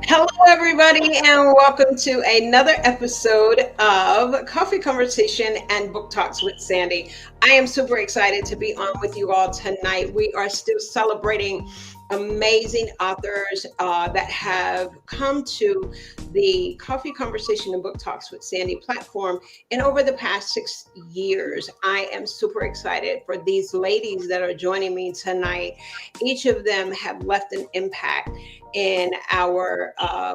Hello, everybody, and welcome to another episode of Coffee Conversation and Book Talks with Sandy. I am super excited to be on with you all tonight. We are still celebrating amazing authors that have come to the Coffee Conversation and Book Talks with Sandy platform in over the past 6 years. I am super excited for these ladies that are joining me tonight. Each of them have left an impact in our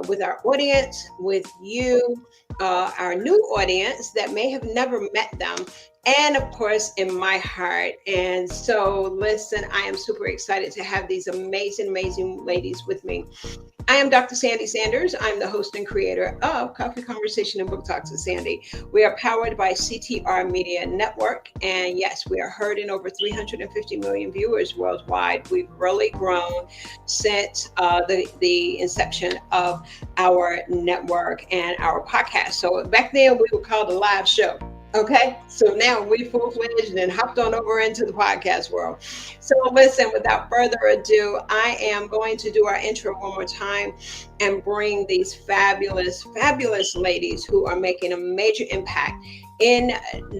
with our audience, with you, our new audience that may have never met them, and of course in my heart. And so listen, I am super excited to have these amazing ladies with me. I am Dr. Sandy Sanders. I'm the host and creator of Coffee Conversation and Book Talks with Sandy. We are powered by CTR Media Network. And yes, we are heard in over 350 million viewers worldwide. We've really grown since the inception of our network and our podcast. So back then we were called a live show. Okay, so now we full-fledged and hopped on over into the podcast world. So listen, without further ado, I am going to do our intro one more time and bring these fabulous ladies who are making a major impact in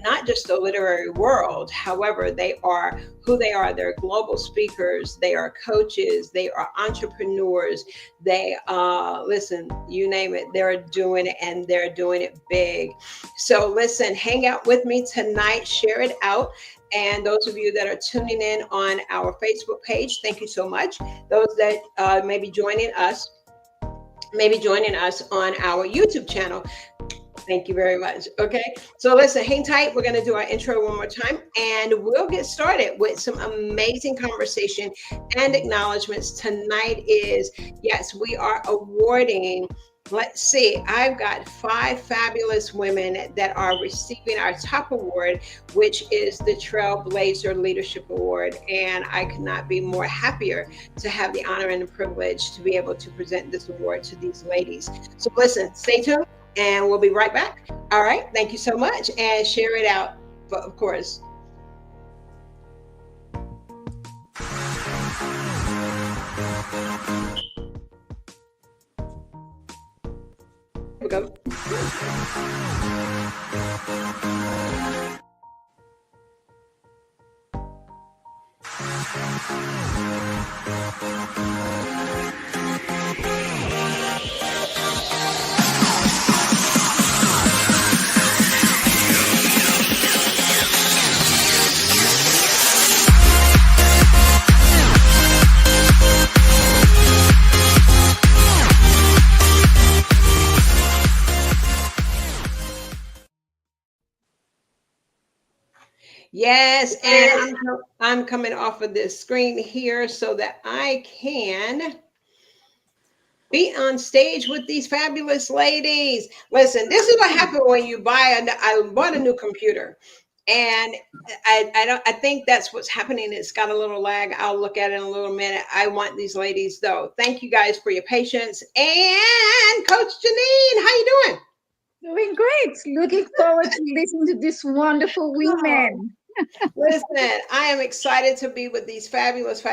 not just the literary world. However, they are who they are. They're global speakers, they are coaches, they are entrepreneurs, they listen, you name it, they're doing it, and they're doing it big. So listen, hang out with me tonight, share it out. And those of you that are tuning in on our Facebook page, thank you so much. Those that may be joining us on our YouTube channel, thank you very much. Okay, so listen, hang tight. We're going to do our intro one more time, and we'll get started with some amazing conversation and acknowledgments. Tonight is, yes, we are awarding, let's see, I've got 5 fabulous women that are receiving our top award, which is the Trailblazer Leadership Award. And I could not be more happier to have the honor and the privilege to be able to present this award to these ladies. So listen, stay tuned, and we'll be right back. All right, thank you so much, and share it out, of course. Here we go. Yes, and I'm coming off of this screen here so that I can be on stage with these fabulous ladies. Listen, this is what happened when you buy I bought a new computer, and I think that's what's happening. It's got a little lag. I'll look at it in a little minute. I want these ladies though. Thank you guys for your patience. And Coach Janine, how you doing? Doing great. Looking forward to listening to these wonderful women. Listen, I am excited to be with these fabulous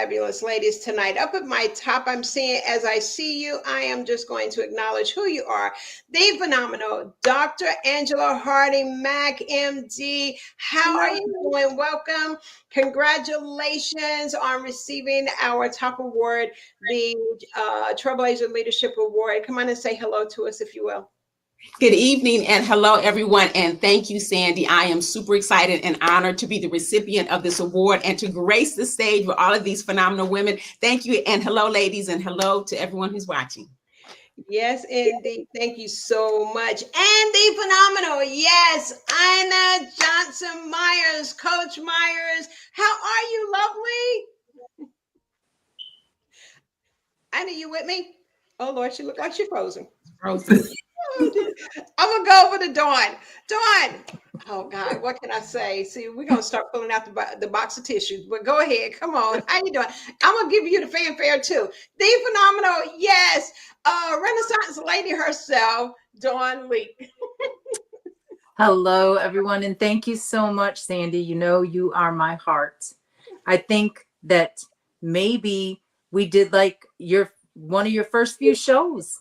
ladies tonight. Up at my top, I'm seeing, as I see you, I am just going to acknowledge who you are. The phenomenal Dr. Angela-Hardin, Mack, MD. How are you doing? Welcome. Congratulations on receiving our top award, the Trailblazer Leadership Award. Come on and say hello to us, if you will. Good evening and hello, everyone. And thank you, Sandy. I am super excited and honored to be the recipient of this award and to grace the stage with all of these phenomenal women. Thank you. And hello, ladies, and hello to everyone who's watching. Yes, indeed. Thank you so much. And the phenomenal, yes, Ina Johnson Myers, Coach Myers. How are you, lovely? Ina, you with me? Oh, Lord, she looked like she's frozen. Frozen. I'm gonna go over to Dawn. Dawn. Oh God, what can I say? See, we're gonna start pulling out the box of tissues. But go ahead, come on. How you doing? I'm gonna give you the fanfare too. The phenomenal, yes, Renaissance lady herself, Dawn Lieck. Hello, everyone, and thank you so much, Sandy. You know, you are my heart. I think that maybe we did like one of your first few shows.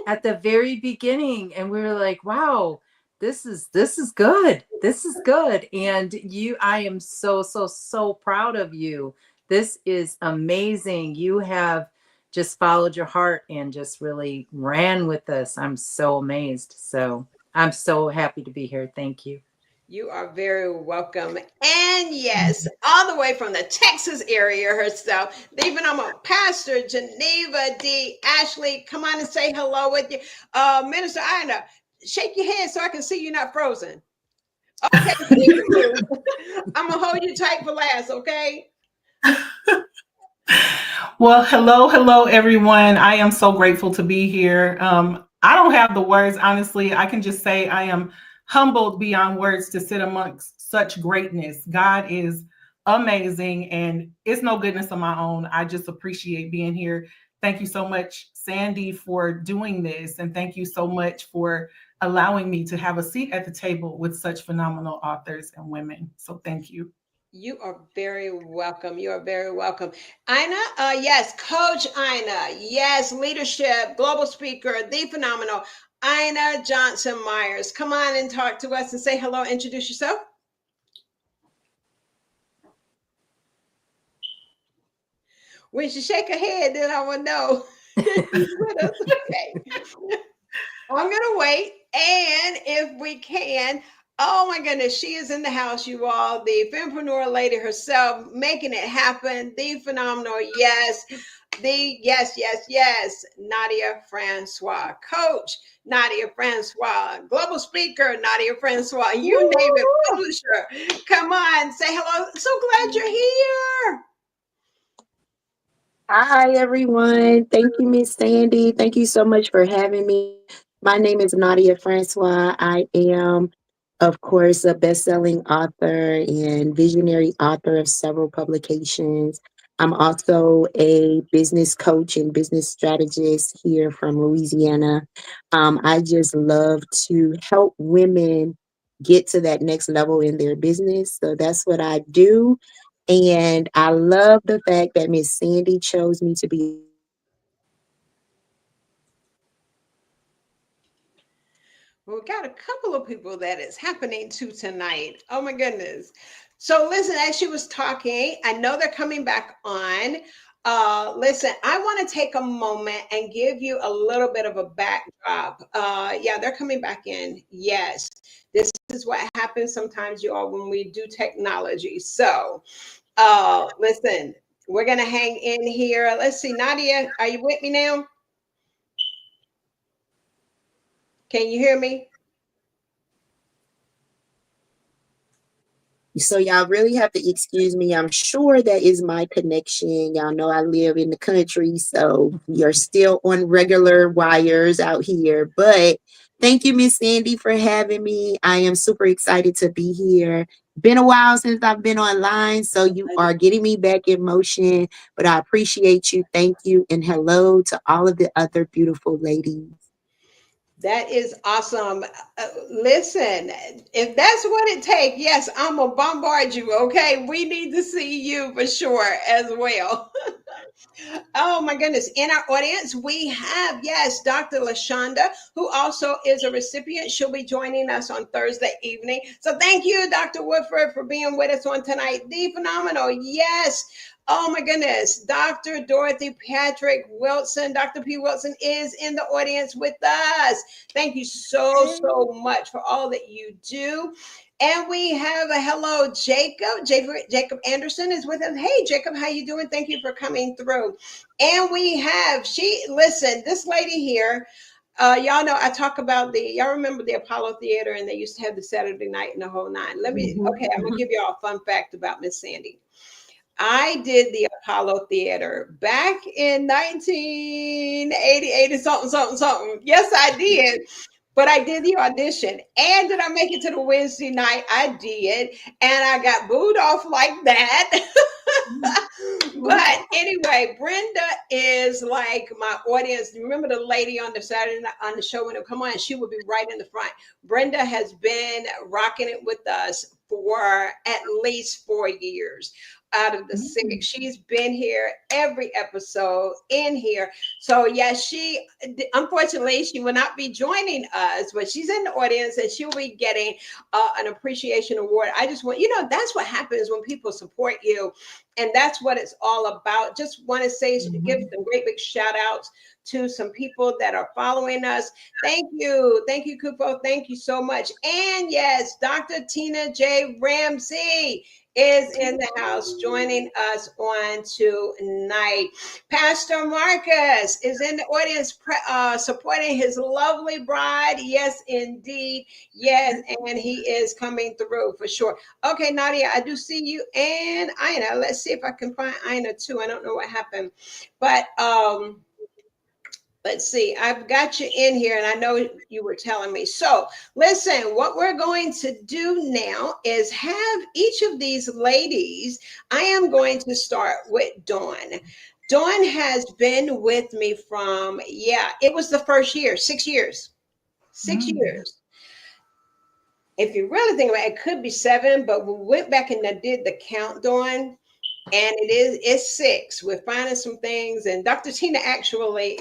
at the very beginning, and we were like, wow, this is good. This is good. And I am so proud of you. This is amazing. You have just followed your heart and just really ran with us. I'm so amazed. So I'm so happy to be here. Thank you. You are very welcome. And yes, all the way from the Texas area herself, even I'm a pastor, Geneva D. Ashley, come on and say hello with you. Minister Ina, shake your head so I can see you're not frozen. Okay, I'm going to hold you tight for last, okay? Well, hello, everyone. I am so grateful to be here. I don't have the words, honestly. I can just say I am humbled beyond words to sit amongst such greatness. God is amazing, and it's no goodness of my own. I just appreciate being here. Thank you so much, Sandy, for doing this, and thank you so much for allowing me to have a seat at the table with such phenomenal authors and women. So thank you. You are very welcome. You are very welcome. Ina, yes, Coach Ina, yes, leadership, global speaker, the phenomenal Ina Johnson Myers. Come on and talk to us and say hello, introduce yourself. When she shake her head, then I will know she's with us. Okay. I'm gonna wait, and if we can, oh my goodness, she is in the house, you all. The fempreneur lady herself, making it happen. The phenomenal, yes, yes, Nadia Francois, Coach Nadia Francois, global speaker Nadia Francois. You name it, publisher. Come on, say hello. So glad you're here. Hi, everyone. Thank you, Miss Sandy. Thank you so much for having me. My name is Nadia Francois. I am, of course, a best-selling author and visionary author of several publications. I'm also a business coach and business strategist here from Louisiana. I just love to help women get to that next level in their business. So that's what I do. And I love the fact that Miss Sandy chose me to be. Well, we got a couple of people that is happening to tonight. Oh my goodness. So listen, as she was talking, I know they're coming back on. Listen, I want to take a moment and give you a little bit of a backdrop. Yeah, they're coming back in. Yes, this is what happens sometimes, you all, when we do technology. So listen, we're going to hang in here. Let's see, Nadia, are you with me now? Can you hear me? So y'all really have to excuse me. I'm sure that is my connection. Y'all know I live in the country, so you're still on regular wires out here. But thank you, Miss Sandy, for having me. I am super excited to be here. Been a while since I've been online, so you are getting me back in motion. But I appreciate you. Thank you. And hello to all of the other beautiful ladies. That is awesome. Listen, if that's what it takes, yes, I'm going to bombard you, okay? We need to see you for sure as well. Oh my goodness. In our audience, we have, yes, Dr. LaShonda, who also is a recipient. She'll be joining us on Thursday evening. So thank you, Dr. Woodford, for being with us on tonight. The phenomenal, yes. Oh my goodness. Dr. Dorothy Patrick Wilson, Dr. P. Wilson is in the audience with us. Thank you so much for all that you do. And we have a hello, Jacob. Jacob Anderson is with us. Hey, Jacob, how you doing? Thank you for coming through. And we have, listen, this lady here, y'all know I talk about y'all remember the Apollo Theater, and they used to have the Saturday night and the whole nine. I'm going to give y'all a fun fact about Miss Sandy. I did the Apollo Theater back in 1980, something. Yes, I did. But I did the audition. And did I make it to the Wednesday night? I did. And I got booed off like that. But anyway, Brenda is like my audience. Remember the lady on the Saturday night on the show when it come on? She would be right in the front. Brenda has been rocking it with us for at least 4 years. out of the six. She's been here every episode in here. So yes, she unfortunately she will not be joining us, but she's in the audience and she'll be getting an appreciation award. I just want, that's what happens when people support you, and that's what it's all about. Just want to say, give some great big shout outs to some people that are following us. Thank you, Kupo. Thank you so much. And yes, Dr. Tina J. Ramsey is in the house joining us on tonight. Pastor Marcus is in the audience supporting his lovely bride. Yes, indeed. Yes, and he is coming through for sure. Okay, Nadia, I do see you. And Ina, let's see if I can find Ina too. I don't know what happened. But let's see, I've got you in here and I know you were telling me. So listen, what we're going to do now is have each of these ladies. I am going to start with Dawn. Dawn has been with me from, it was the first year, 6 years. 6 years. If you really think about it, it could be 7, but we went back and did the count, Dawn. And it's 6. We're finding some things, and Dr. Tina actually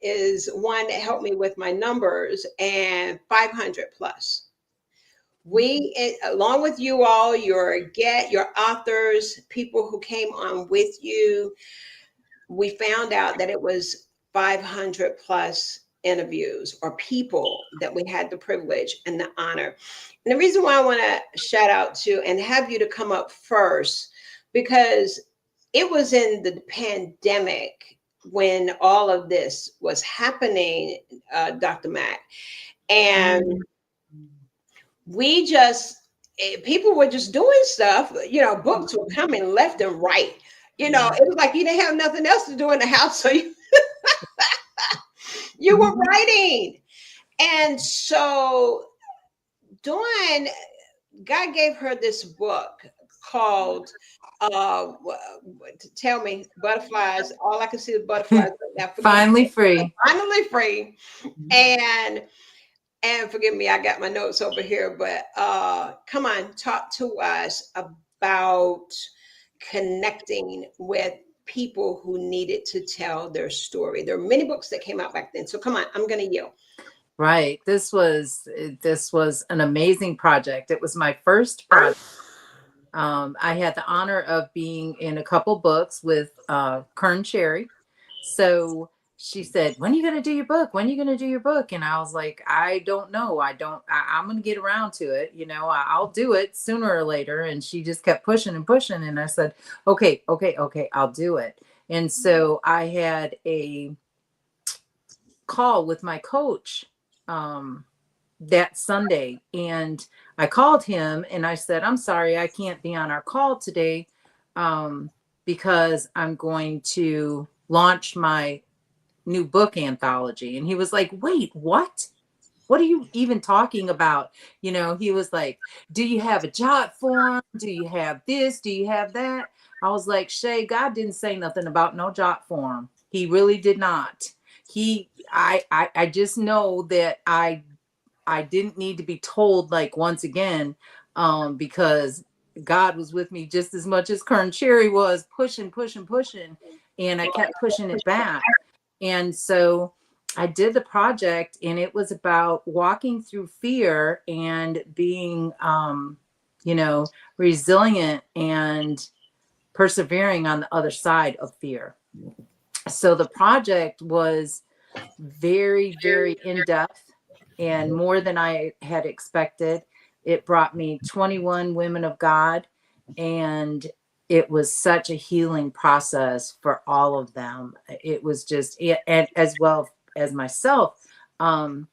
is one that helped me with my numbers, and 500 plus. We, along with you all, your authors, people who came on with you, we found out that it was 500 plus interviews or people that we had the privilege and the honor. And the reason why I want to shout out to and have you to come up first, because it was in the pandemic when all of this was happening, Dr. Mack. And we people were just doing stuff, books were coming left and right. It was like you didn't have nothing else to do in the house. So you were writing. And so Dawn, God gave her this book called, tell me, butterflies. All I can see is butterflies right now. Finally Free. Finally Free. And forgive me, I got my notes over here, but come on, talk to us about connecting with people who needed to tell their story. There are many books that came out back then. So come on, I'm going to yield. Right. This was an amazing project. It was my first project. I had the honor of being in a couple books with Kern Cherry. So she said, when are you going to do your book? When are you going to do your book? And I was like, I don't know. I'm going to get around to it. I'll do it sooner or later. And she just kept pushing and pushing. And I said, okay, I'll do it. And so I had a call with my coach that Sunday, and I called him and I said, I'm sorry, I can't be on our call today because I'm going to launch my new book anthology. And he was like, wait, what are you even talking about? He was like, do you have a jot form? Do you have this? Do you have that? I was like, Shay, God didn't say nothing about no jot form. He really did not. I just know that I didn't need to be told, like, once again, because God was with me just as much as Kern Cherry was pushing. And I kept pushing it back. And so I did the project, and it was about walking through fear and being, resilient and persevering on the other side of fear. So the project was very, very in-depth and more than I had expected. It brought me 21 women of God, and it was such a healing process for all of them. It was just, and as well as myself. And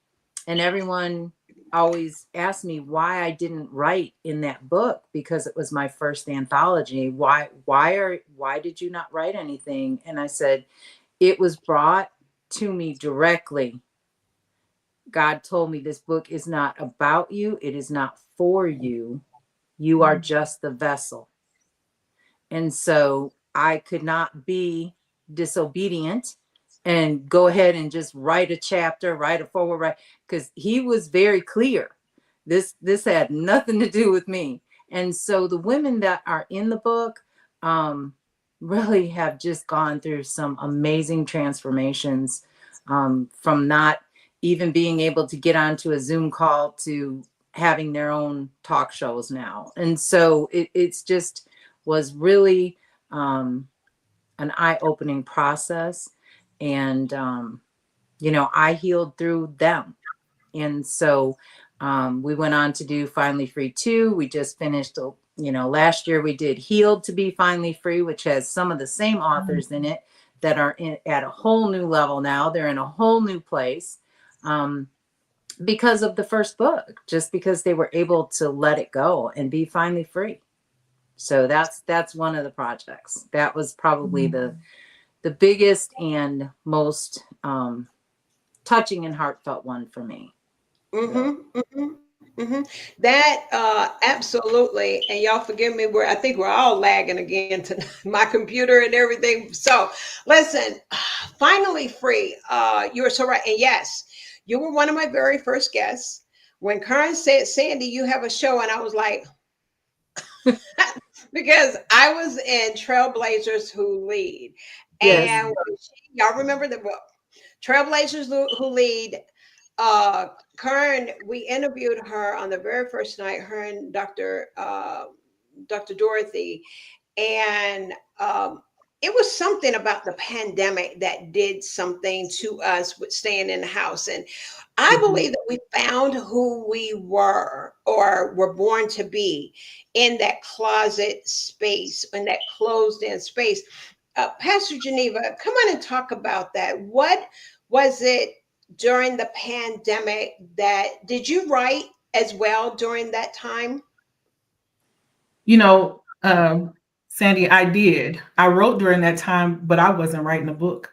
everyone always asked me why I didn't write in that book, because it was my first anthology. Why did you not write anything? And I said, it was brought to me directly. God told me this book is not about you. It is not for you. You are just the vessel. And so I could not be disobedient and go ahead and just write a chapter, write a forward, because he was very clear. This had nothing to do with me. And so the women that are in the book really have just gone through some amazing transformations, from not even being able to get onto a Zoom call to having their own talk shows now. And so it's just was really an eye-opening process. And, I healed through them. And so we went on to do Finally Free 2. We just finished, last year we did Healed to Be Finally Free, which has some of the same authors in it that are at a whole new level now. They're in a whole new place because of the first book, just because they were able to let it go and be finally free. So that's one of the projects. That was probably the biggest and most touching and heartfelt one for me. That absolutely, and y'all forgive me, I think we're all lagging again to my computer and everything. So listen, finally free. You were so right. And yes, you were one of my very first guests. When Karen said, Sandy, you have a show, and I was like, because I was in Trailblazers Who Lead. Yes. And y'all remember the book, Trailblazers Who Lead. Karen, we interviewed her on the very first night, her and Dr. Dorothy, and it was something about the pandemic that did something to us with staying in the house. And I believe that we found who we were or were born to be in that closet space, in that closed in space. Pastor Geneva, come on and talk about that. What was it during the pandemic that did you write as well during that time? Sandy, I did. I wrote during that time, but I wasn't writing a book.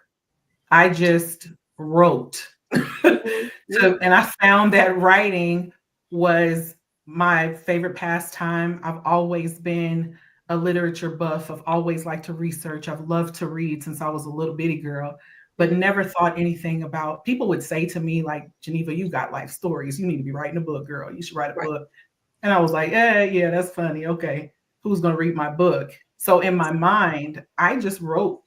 I just wrote. And I found that writing was my favorite pastime. I've always been a literature buff. I've always liked to research. I've loved to read since I was a little bitty girl, but never thought anything about, people would say to me like, Geneva, you got life stories. You need to be writing a book, girl. You should write a book. And I was like, yeah, that's funny. Okay, who's going to read my book? So in my mind, I just wrote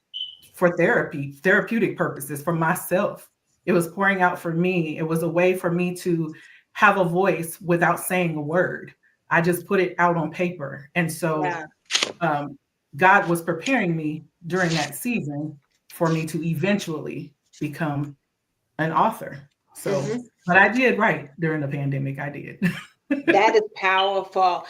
for therapeutic purposes, for myself. It was pouring out for me. It was a way for me to have a voice without saying a word. I just put it out on paper. And so God was preparing me during that season for me to eventually become an author. So, but I did write during the pandemic. I did. That is powerful.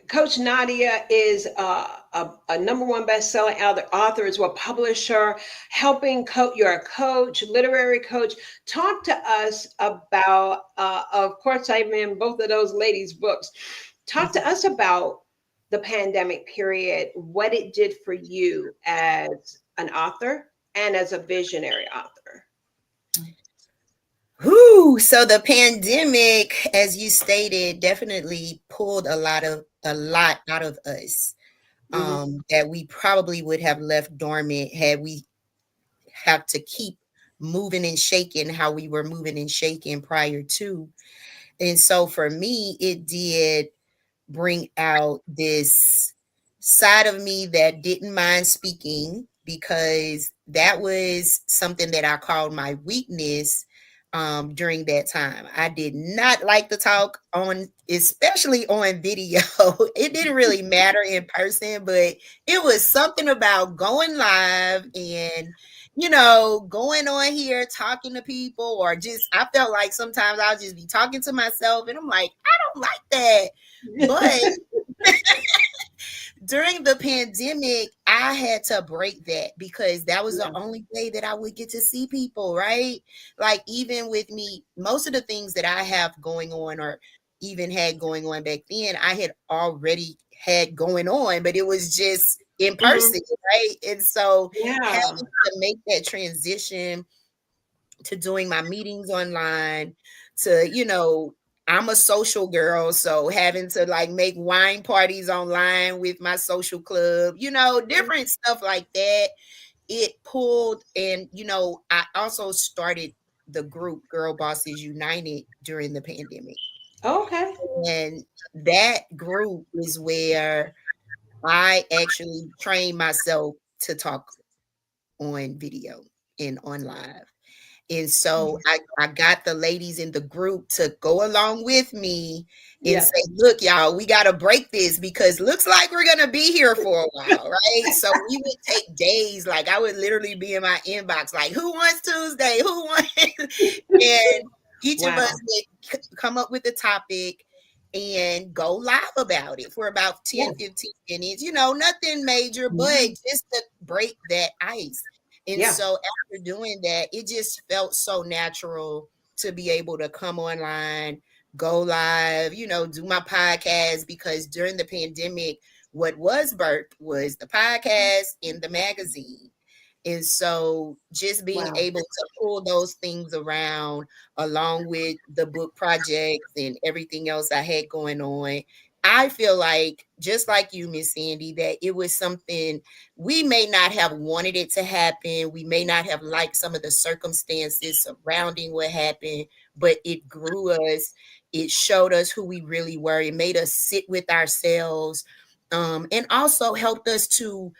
Coach Nadia is a number one best-selling author, as well, publisher, helping you're a coach, literary coach. Talk to us about, of course, I'm in both of those ladies' books. Talk to us about the pandemic period, what it did for you as an author and as a visionary author. So the pandemic, as you stated, definitely pulled a lot out of us that we probably would have left dormant had we have to keep moving and shaking how we were moving and shaking prior to. And so for me, it did bring out this side of me that didn't mind speaking, because that was something that I called my weakness during that time. I did not like to talk on, especially on video. It didn't really matter in person, but it was something about going live and going on here talking to people, or just, I felt like sometimes I'll just be talking to myself and I'm like, I don't like that. But during the pandemic, I had to break that, because that was the only way that I would get to see people, right? Like, even with me, most of the things that I have going on, or even had going on back then, I had already had going on, but it was just in person, right? And so having to make that transition to doing my meetings online, to, I'm a social girl, so having to like make wine parties online with my social club, different stuff like that. It pulled, and I also started the group Girl Bosses United during the pandemic. Okay. And that group is where I actually trained myself to talk on video and on live. And so I got the ladies in the group to go along with me and Yeah. say, look, y'all, we got to break this because looks like we're going to be here for a while, right? So we would take days. Like I would literally be in my inbox, like, who wants Tuesday? Who wants? And each of us would come up with a topic and go live about it for about 10, 15 minutes, nothing major, but just to break that ice. And so after doing that, it just felt so natural to be able to come online, go live, do my podcast, because during the pandemic, what was birthed was the podcast and the magazine. And so just being able to pull those things around along with the book projects and everything else I had going on, I feel like, just like you, Miss Sandy, that it was something we may not have wanted it to happen. We may not have liked some of the circumstances surrounding what happened, but it grew us. It showed us who we really were. It made us sit with ourselves, and also helped us to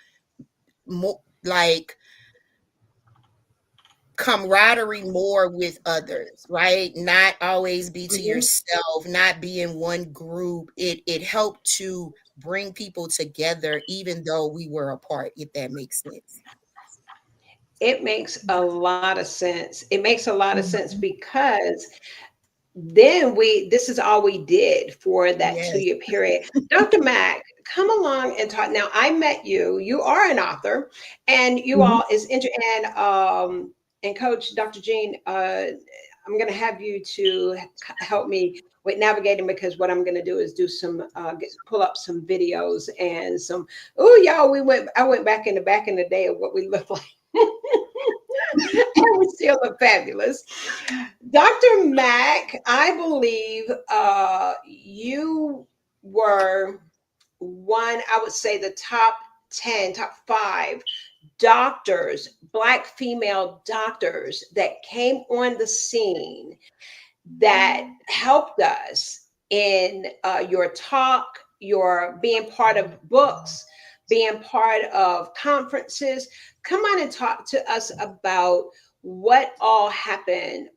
camaraderie more with others, right? Not always be to yourself, not be in one group. It helped to bring people together, even though we were apart, if that makes sense. It makes a lot of sense. It makes a lot of sense because then this is all we did for that 2-year period. Dr. Mack, come along and talk. Now, I met you. You are an author, and you all is and Coach Dr. Jean, I'm going to have you to help me with navigating, because what I'm going to do is do some pull up some videos and some. Oh, y'all, I went back in the day of what we looked like. And we still look fabulous. Dr. Mack, I believe you were one, I would say the top 10, top 5 doctors, Black female doctors that came on the scene that helped us in your talk, your being part of books, being part of conferences. Come on and talk to us about what all happened,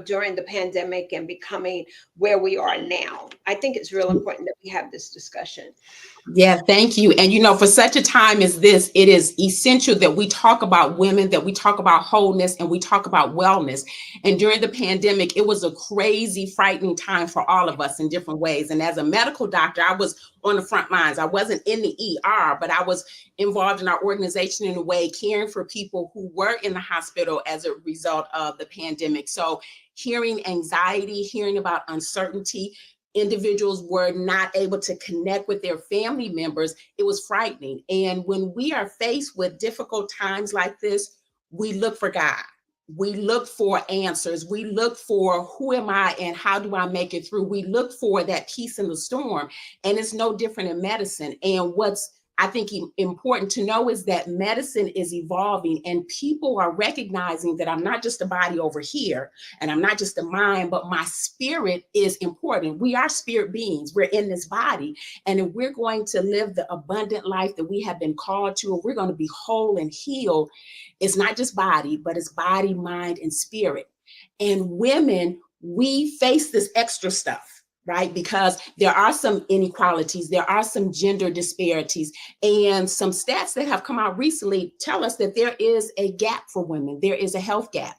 during the pandemic and becoming where we are now. I think it's real important that we have this discussion. Yeah, thank you. And, for such a time as this, it is essential that we talk about women, that we talk about wholeness, and we talk about wellness. And during the pandemic, it was a crazy, frightening time for all of us in different ways. And as a medical doctor, I was on the front lines. I wasn't in the ER, but I was involved in our organization in a way, caring for people who were in the hospital as a result of the pandemic. So hearing anxiety, hearing about uncertainty, individuals were not able to connect with their family members, it was frightening. And when we are faced with difficult times like this, we look for God. We look for answers. We look for who am I and how do I make it through? We look for that peace in the storm. And it's no different in medicine. And what's I think important to know is that medicine is evolving and people are recognizing that I'm not just a body over here and I'm not just a mind, but my spirit is important. We are spirit beings. We're in this body. And if we're going to live the abundant life that we have been called to, and we're going to be whole and healed, it's not just body, but it's body, mind, and spirit. And women, we face this extra stuff, right? Because there are some inequalities, there are some gender disparities, and some stats that have come out recently tell us that there is a gap for women. There is a health gap.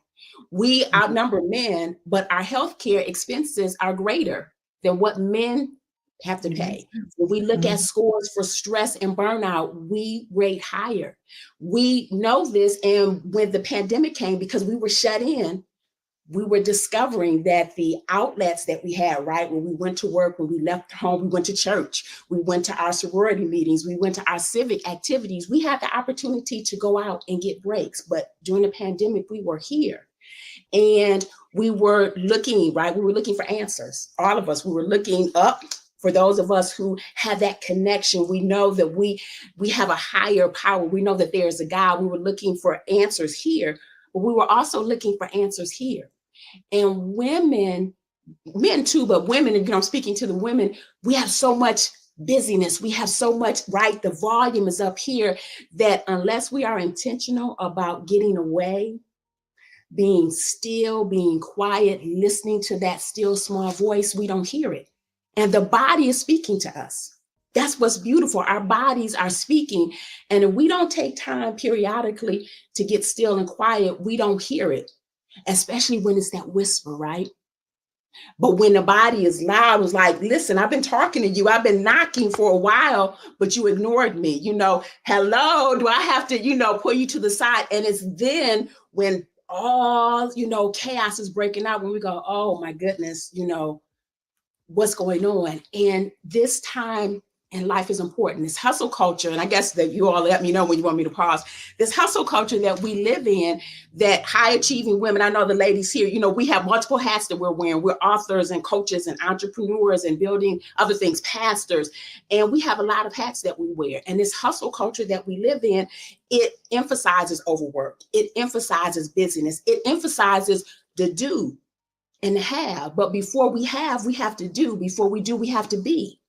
We outnumber men, but our healthcare expenses are greater than what men have to pay. When we look at scores for stress and burnout, we rate higher. We know this, and when the pandemic came, because we were shut in, we were discovering that the outlets that we had, right? When we went to work, when we left home, we went to church, we went to our sorority meetings, we went to our civic activities. We had the opportunity to go out and get breaks. But during the pandemic, we were here and we were looking, right? We were looking for answers. All of us, we were looking up. For those of us who have that connection, we know that we have a higher power. We know that there's a God. We were looking for answers here, but we were also looking for answers here. And women men too, but women, and I'm speaking to the women, we have so much busyness. We have so much, right? The volume is up here that unless we are intentional about getting away, being still, being quiet, listening to that still small voice, we don't hear it. And the body is speaking to us. That's what's beautiful. Our bodies are speaking. And if we don't take time periodically to get still and quiet, we don't hear it, especially when it's that whisper, right? But when the body is loud, it's like, listen, I've been talking to you. I've been knocking for a while, but you ignored me. Hello, do I have to, pull you to the side? And it's then when all, chaos is breaking out, when we go, oh my goodness, what's going on? And this time in life is important. This hustle culture, and I guess that you all let me know when you want me to pause, this hustle culture that we live in, that high achieving women, I know the ladies here, we have multiple hats that we're wearing. We're authors and coaches and entrepreneurs and building other things, pastors, and we have a lot of hats that we wear. And this hustle culture that we live in, it emphasizes overwork. It emphasizes busyness. It emphasizes the do and the have. But before we have to do. Before we do, we have to be.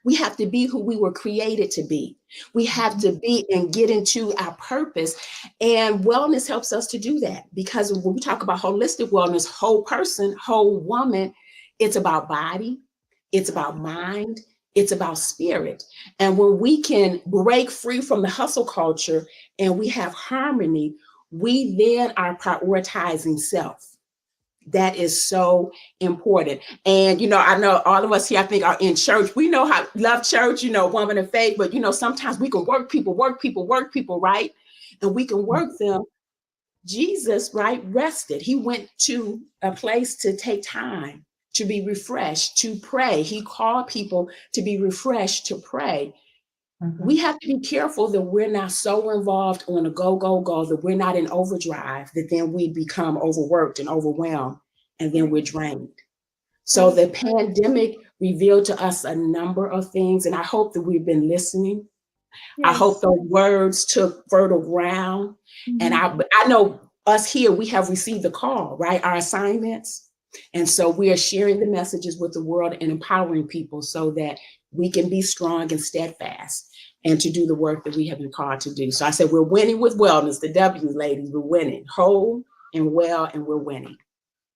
We have to be who we were created to be. We have to be and get into our purpose. And wellness helps us to do that, because when we talk about holistic wellness, whole person, whole woman, it's about body, it's about mind, it's about spirit. And when we can break free from the hustle culture and we have harmony, we then are prioritizing self. That is so important. And, I know all of us here, I think, are in church. We know how love church, woman of faith, but, sometimes we can work people, right? And we can work them. Jesus, right, rested. He went to a place to take time, to be refreshed, to pray. He called people to be refreshed, to pray. We have to be careful that we're not so involved on a go, that we're not in overdrive, that then we become overworked and overwhelmed, and then we're drained. So the pandemic revealed to us a number of things, and I hope that we've been listening. Yes. I hope those words took fertile ground. And I know us here, we have received the call, right? Our assignments. And so we are sharing the messages with the world and empowering people so that we can be strong and steadfast and to do the work that we have been called to do. So I said, we're winning with wellness. The W, ladies, we're winning whole and well, and we're winning.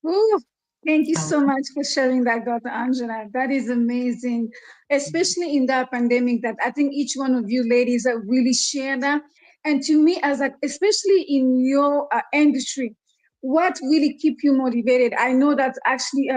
Ooh, thank you so much for sharing that, Dr. Angela. That is amazing, especially in that pandemic, that I think each one of you ladies have really shared that. And to me, especially in your industry, what really keep you motivated? I know that actually,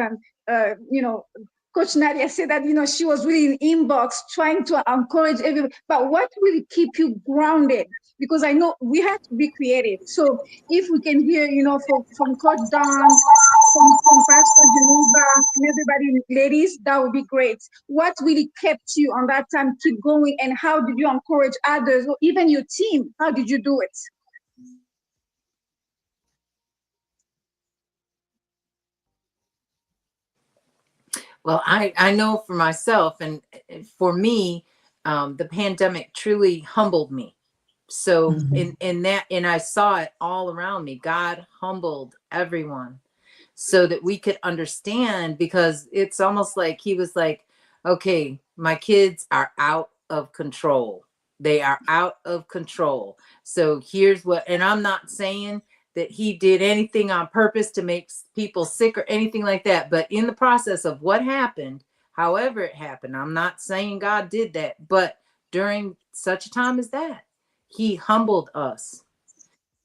Coach Nadia said that, she was really in inbox trying to encourage everybody, but what really keep you grounded? Because I know we have to be creative. So if we can hear, from Coach Dawn, from Pastor Geneva, and everybody, ladies, that would be great. What really kept you on that time keep going, and how did you encourage others, or even your team? How did you do it? Well, I know for myself, and for me, the pandemic truly humbled me. So in that, and I saw it all around me. God humbled everyone so that we could understand, because it's almost like he was like, okay, my kids are out of control. They are out of control. So here's what, and I'm not saying that he did anything on purpose to make people sick or anything like that. But in the process of what happened, however it happened, I'm not saying God did that, but during such a time as that, he humbled us.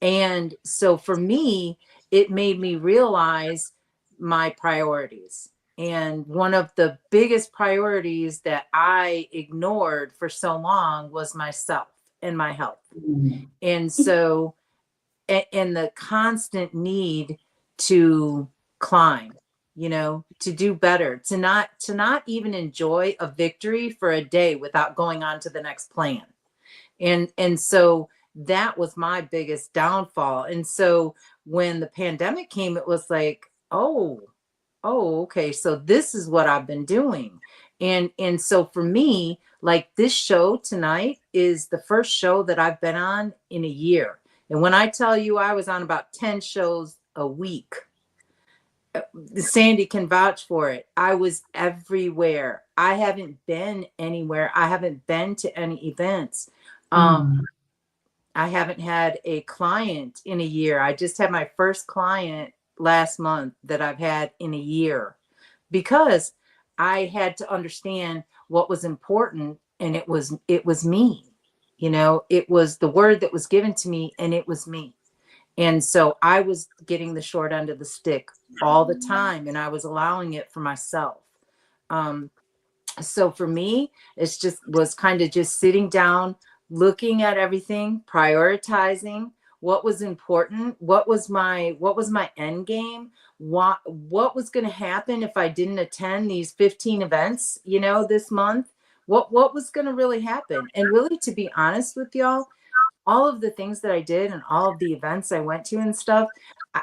And so for me, it made me realize my priorities. And one of the biggest priorities that I ignored for so long was myself and my health. And so, and the constant need to climb, to do better, to not even enjoy a victory for a day without going on to the next plan. And so that was my biggest downfall. And so when the pandemic came, it was like, oh, okay, so this is what I've been doing. And so for me, like, this show tonight is the first show that I've been on in a year. And when I tell you I was on about 10 shows a week, Sandy can vouch for it. I was everywhere. I haven't been anywhere. I haven't been to any events. I haven't had a client in a year. I just had my first client last month that I've had in a year, because I had to understand what was important, and it was me. You know, it was the word that was given to me, and it was me. And so I was getting the short end of the stick all the time, and I was allowing it for myself. So for me, it's just was kind of just sitting down, looking at everything, prioritizing what was important, what was my end game, what was going to happen if I didn't attend these 15 events, you know, this month, what was going to really happen. And really, to be honest with y'all, all of the things that I did and all of the events I went to and stuff, I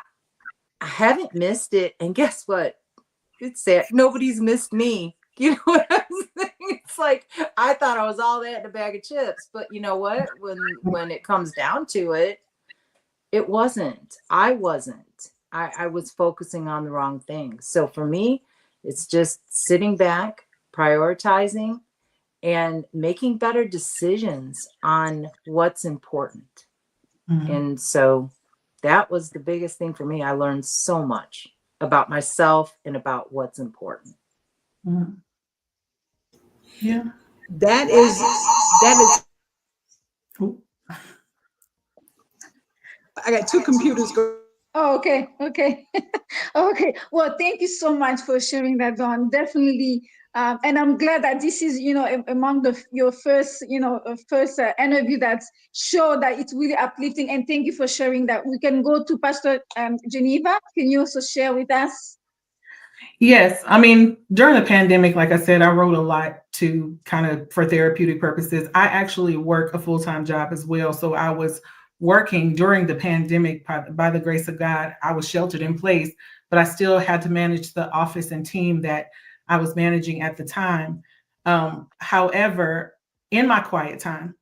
haven't missed it. And guess what? It's sad. Nobody's missed me. You know what I'm saying? It's like, I thought I was all that in a bag of chips, but you know what? When it comes down to it, it wasn't. I wasn't. I was focusing on the wrong things. So for me, it's just sitting back, prioritizing, and making better decisions on what's important. And so that was the biggest thing for me. I learned so much about myself and about what's important. Yeah. That is. I got two computers going. Oh, okay. Okay. Well, thank you so much for sharing that, Dawn. Definitely. And I'm glad that this is, you know, among your first, you know, interview that's show that it's really uplifting. And thank you for sharing that. We can go to Pastor Geneva. Can you also share with us? Yes. I mean, during the pandemic, like I said, I wrote a lot to kind of for therapeutic purposes. I actually work a full-time job as well. So I was working during the pandemic by the grace of God. I was sheltered in place, but I still had to manage the office and team that I was managing at the time. However, in my quiet time,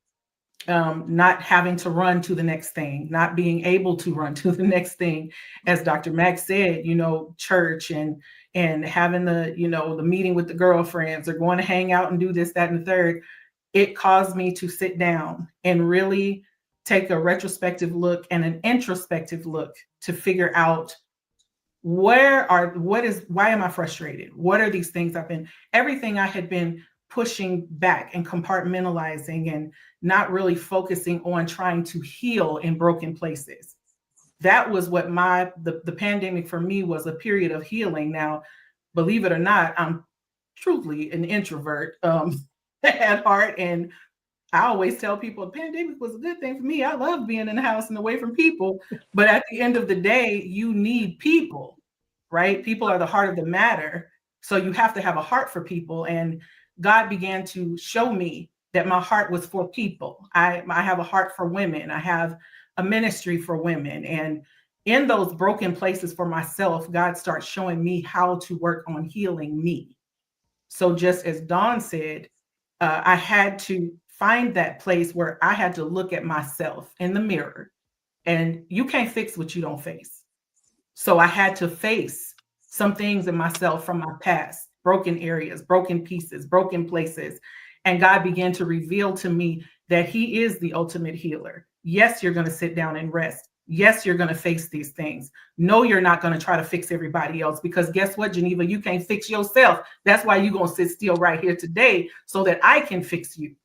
not having to run to the next thing, not being able to run to the next thing, as Dr. Mack said, you know, church and having the, you know, the meeting with the girlfriends or going to hang out and do this, that, and the third, it caused me to sit down and really take a retrospective look and an introspective look to figure out why am I frustrated? What are these things everything I had been pushing back and compartmentalizing and not really focusing on trying to heal in broken places. That was what the pandemic for me was, a period of healing. Now, believe it or not, I'm truly an introvert at heart. And I always tell people the pandemic was a good thing for me. I love being in the house and away from people. But at the end of the day, you need people, right? People are the heart of the matter. So you have to have a heart for people. And God began to show me that my heart was for people. I have a heart for women. I have a ministry for women. And in those broken places for myself, God starts showing me how to work on healing me. So just as Dawn said, I had to find that place where I had to look at myself in the mirror, and you can't fix what you don't face. So I had to face some things in myself from my past, broken areas, broken pieces, broken places. And God began to reveal to me that He is the ultimate healer. Yes, you're going to sit down and rest. Yes, you're going to face these things. No, you're not going to try to fix everybody else, because guess what, Geneva? You can't fix yourself. That's why you're going to sit still right here today so that I can fix you.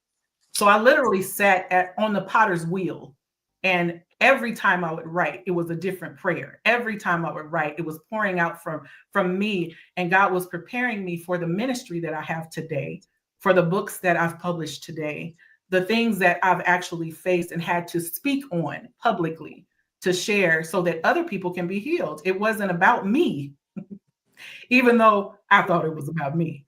So I literally sat on the potter's wheel, and every time I would write, it was a different prayer. Every time I would write, it was pouring out from me, and God was preparing me for the ministry that I have today, for the books that I've published today, the things that I've actually faced and had to speak on publicly to share so that other people can be healed. It wasn't about me, even though I thought it was about me.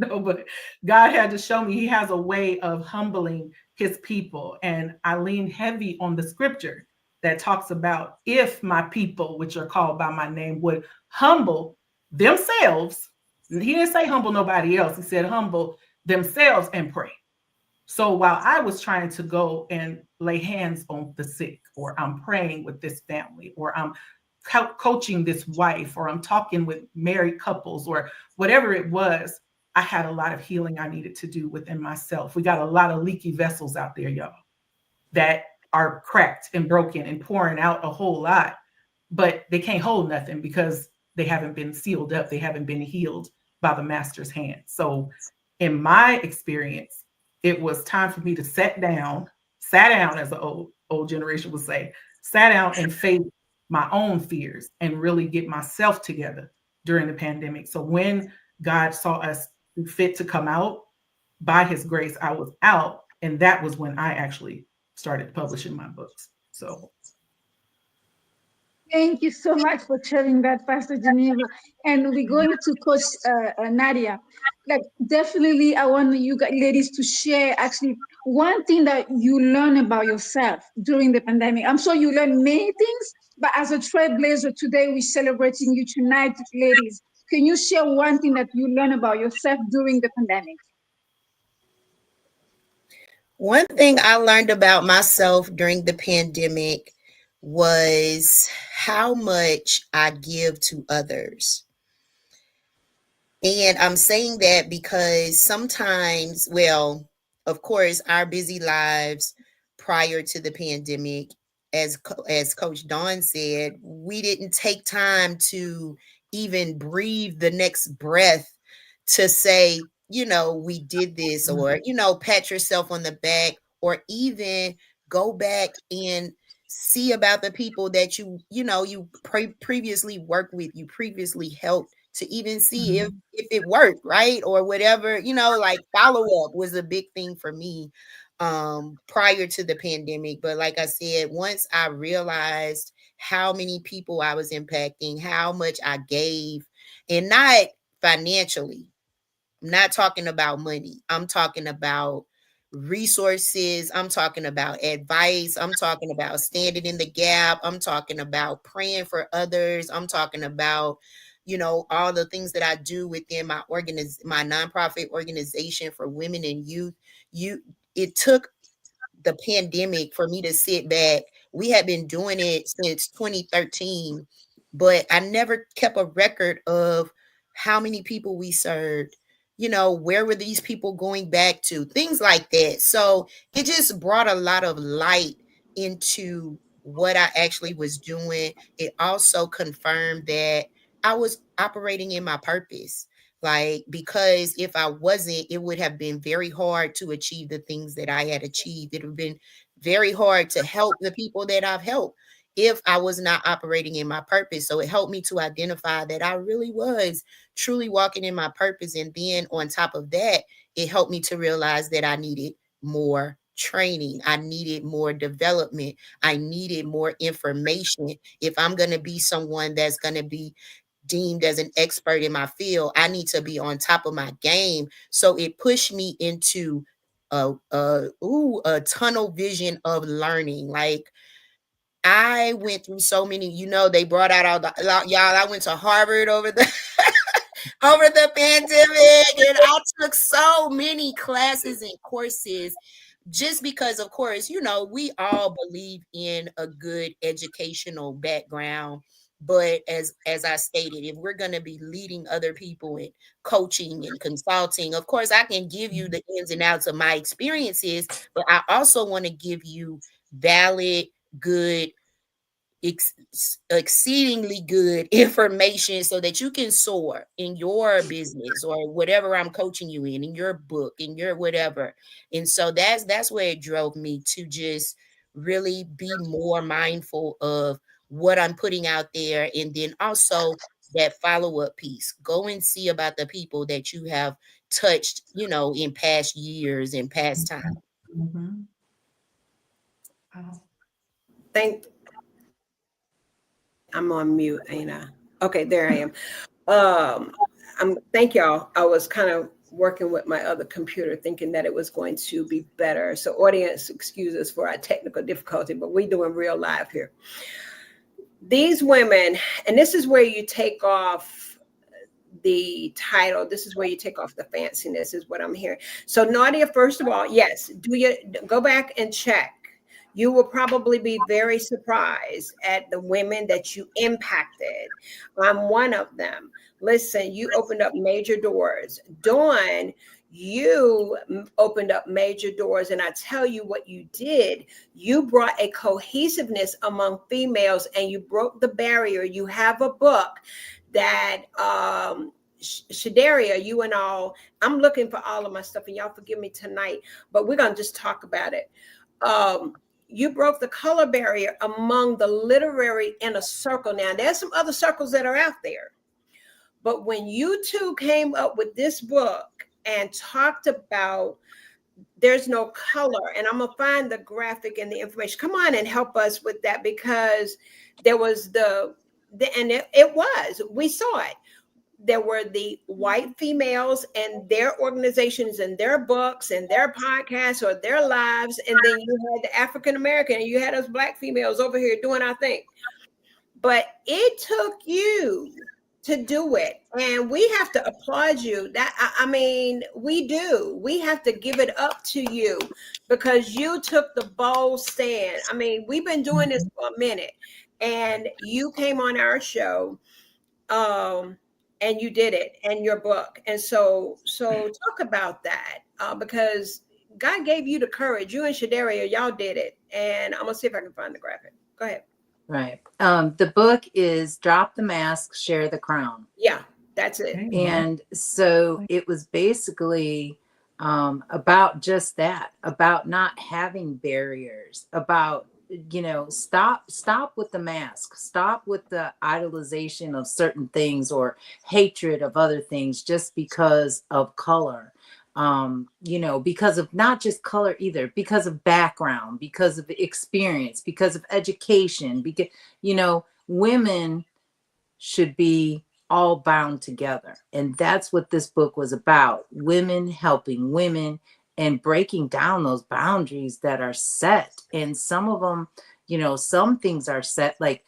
But God had to show me He has a way of humbling His people. And I lean heavy on the scripture that talks about, if my people, which are called by my name, would humble themselves. He didn't say humble nobody else. He said humble themselves and pray. So while I was trying to go and lay hands on the sick, or I'm praying with this family, or I'm coaching this wife, or I'm talking with married couples, or whatever it was, I had a lot of healing I needed to do within myself. We got a lot of leaky vessels out there, y'all, that are cracked and broken and pouring out a whole lot, but they can't hold nothing because they haven't been sealed up. They haven't been healed by the master's hand. So in my experience, it was time for me to sat down, as the old generation would say, sat down and face my own fears and really get myself together during the pandemic. So when God saw us fit to come out, by his grace, I was out. And that was when I actually started publishing my books. So thank you so much for sharing that, Pastor Geneva. And we're going to Coach Nadia. Like, definitely, I want you ladies to share actually one thing that you learn about yourself during the pandemic. I'm sure you learned many things, but as a trailblazer today, we're celebrating you tonight, ladies. Can you share one thing that you learned about yourself during the pandemic? One thing I learned about myself during the pandemic was how much I give to others. And I'm saying that because sometimes, well, of course, our busy lives prior to the pandemic, as Coach Dawn said, we didn't take time to even breathe the next breath to say, we did this, or, pat yourself on the back, or even go back and see about the people that you previously worked with, you previously helped, to even see if it worked, right? Or whatever, like follow up was a big thing for me prior to the pandemic. But like I said, once I realized how many people I was impacting, how much I gave, and not financially, I'm not talking about money, I'm talking about resources, I'm talking about advice, I'm talking about standing in the gap, I'm talking about praying for others, I'm talking about all the things that I do within my nonprofit organization for women and youth. It took the pandemic for me to sit back. We had been doing it since 2013, but I never kept a record of how many people we served. Where were these people going back to? Things like that. So it just brought a lot of light into what I actually was doing. It also confirmed that I was operating in my purpose. Like, because if I wasn't, it would have been very hard to achieve the things that I had achieved. It would have been very hard to help the people that I've helped if I was not operating in my purpose. So it helped me to identify that I really was truly walking in my purpose. And then on top of that, it helped me to realize that I needed more training. I needed more development. I needed more information. If I'm going to be someone that's going to be deemed as an expert in my field, I need to be on top of my game. So it pushed me into a tunnel vision of learning. Like, I went through so many, they brought out all the y'all. I went to Harvard over the over the pandemic, and I took so many classes and courses just because, of course, we all believe in a good educational background. But as I stated, if we're going to be leading other people in coaching and consulting, of course, I can give you the ins and outs of my experiences, but I also want to give you valid, good, exceedingly good information so that you can soar in your business or whatever I'm coaching you in your book, in your whatever. And so that's where it drove me to just really be more mindful of what I'm putting out there. And then also that follow-up piece, go and see about the people that you have touched, in past years and past time. Mm-hmm. I'm on mute, ain't I? Okay, there I am. Thank y'all. I was kind of working with my other computer thinking that it was going to be better. So audience, excuse us for our technical difficulty, but we're doing real live here. These women, and this is where you take off the title. This is where you take off the fanciness, is what I'm hearing. So Nadia, first of all, yes, do you go back and check You will probably be very surprised at the women that you impacted. I'm one of them. Listen, you opened up major doors. Dawn, you opened up major doors. And I tell you what you did. You brought a cohesiveness among females and you broke the barrier. You have a book that Shadaria, you and all, I'm looking for all of my stuff, and y'all forgive me tonight, but we're gonna just talk about it. You broke the color barrier among the literary inner circle. Now, there's some other circles that are out there, but when you two came up with this book and talked about there's no color, and I'm gonna find the graphic and the information. Come on and help us with that, because there was and it was, we saw it. There were the white females and their organizations and their books and their podcasts or their lives. And then you had the African American and you had us Black females over here doing our thing. But it took you to do it. And we have to applaud you. I mean, we do. We have to give it up to you because you took the bold stand. I mean, we've been doing this for a minute and you came on our show. And you did it in your book. And so talk about that because God gave you the courage. You and Shadaria, y'all did it. And I'm gonna see if I can find the graphic. Go ahead. Right. The book is Drop the Mask, Share the Crown. Yeah, that's it. And so it was basically about just that, about not having barriers, about, you know, stop with the mask, stop with the idolization of certain things or hatred of other things just because of color. You know, because of not just color either, because of background, because of experience, because of education, because, you know, women should be all bound together. And that's what this book was about. Women helping women and breaking down those boundaries that are set. And some of them, you know, some things are set. Like,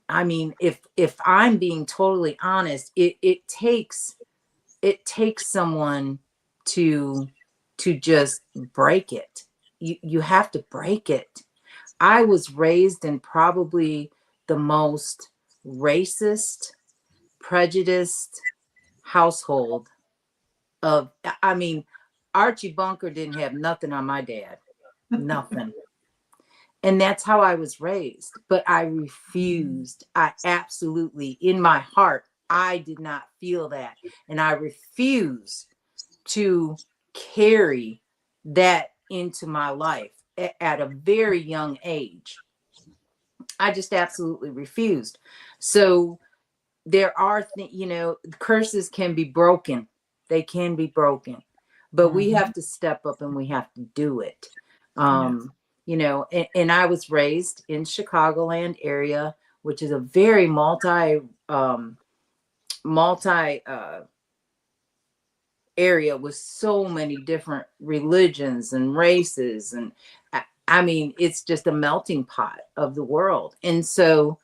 I mean, if I'm being totally honest, it takes someone to just break it. You have to break it. I was raised in probably the most racist, prejudiced household of, I mean, Archie Bunker didn't have nothing on my dad, nothing. And that's how I was raised. But I refused. I absolutely, in my heart, I did not feel that. And I refused to carry that into my life at a very young age. I just absolutely refused. So there are you know, curses can be broken. They can be broken, but we have to step up and we have to do it. You know, and I was raised in Chicagoland area, which is a very multi area with so many different religions and races. And I mean, it's just a melting pot of the world. And so,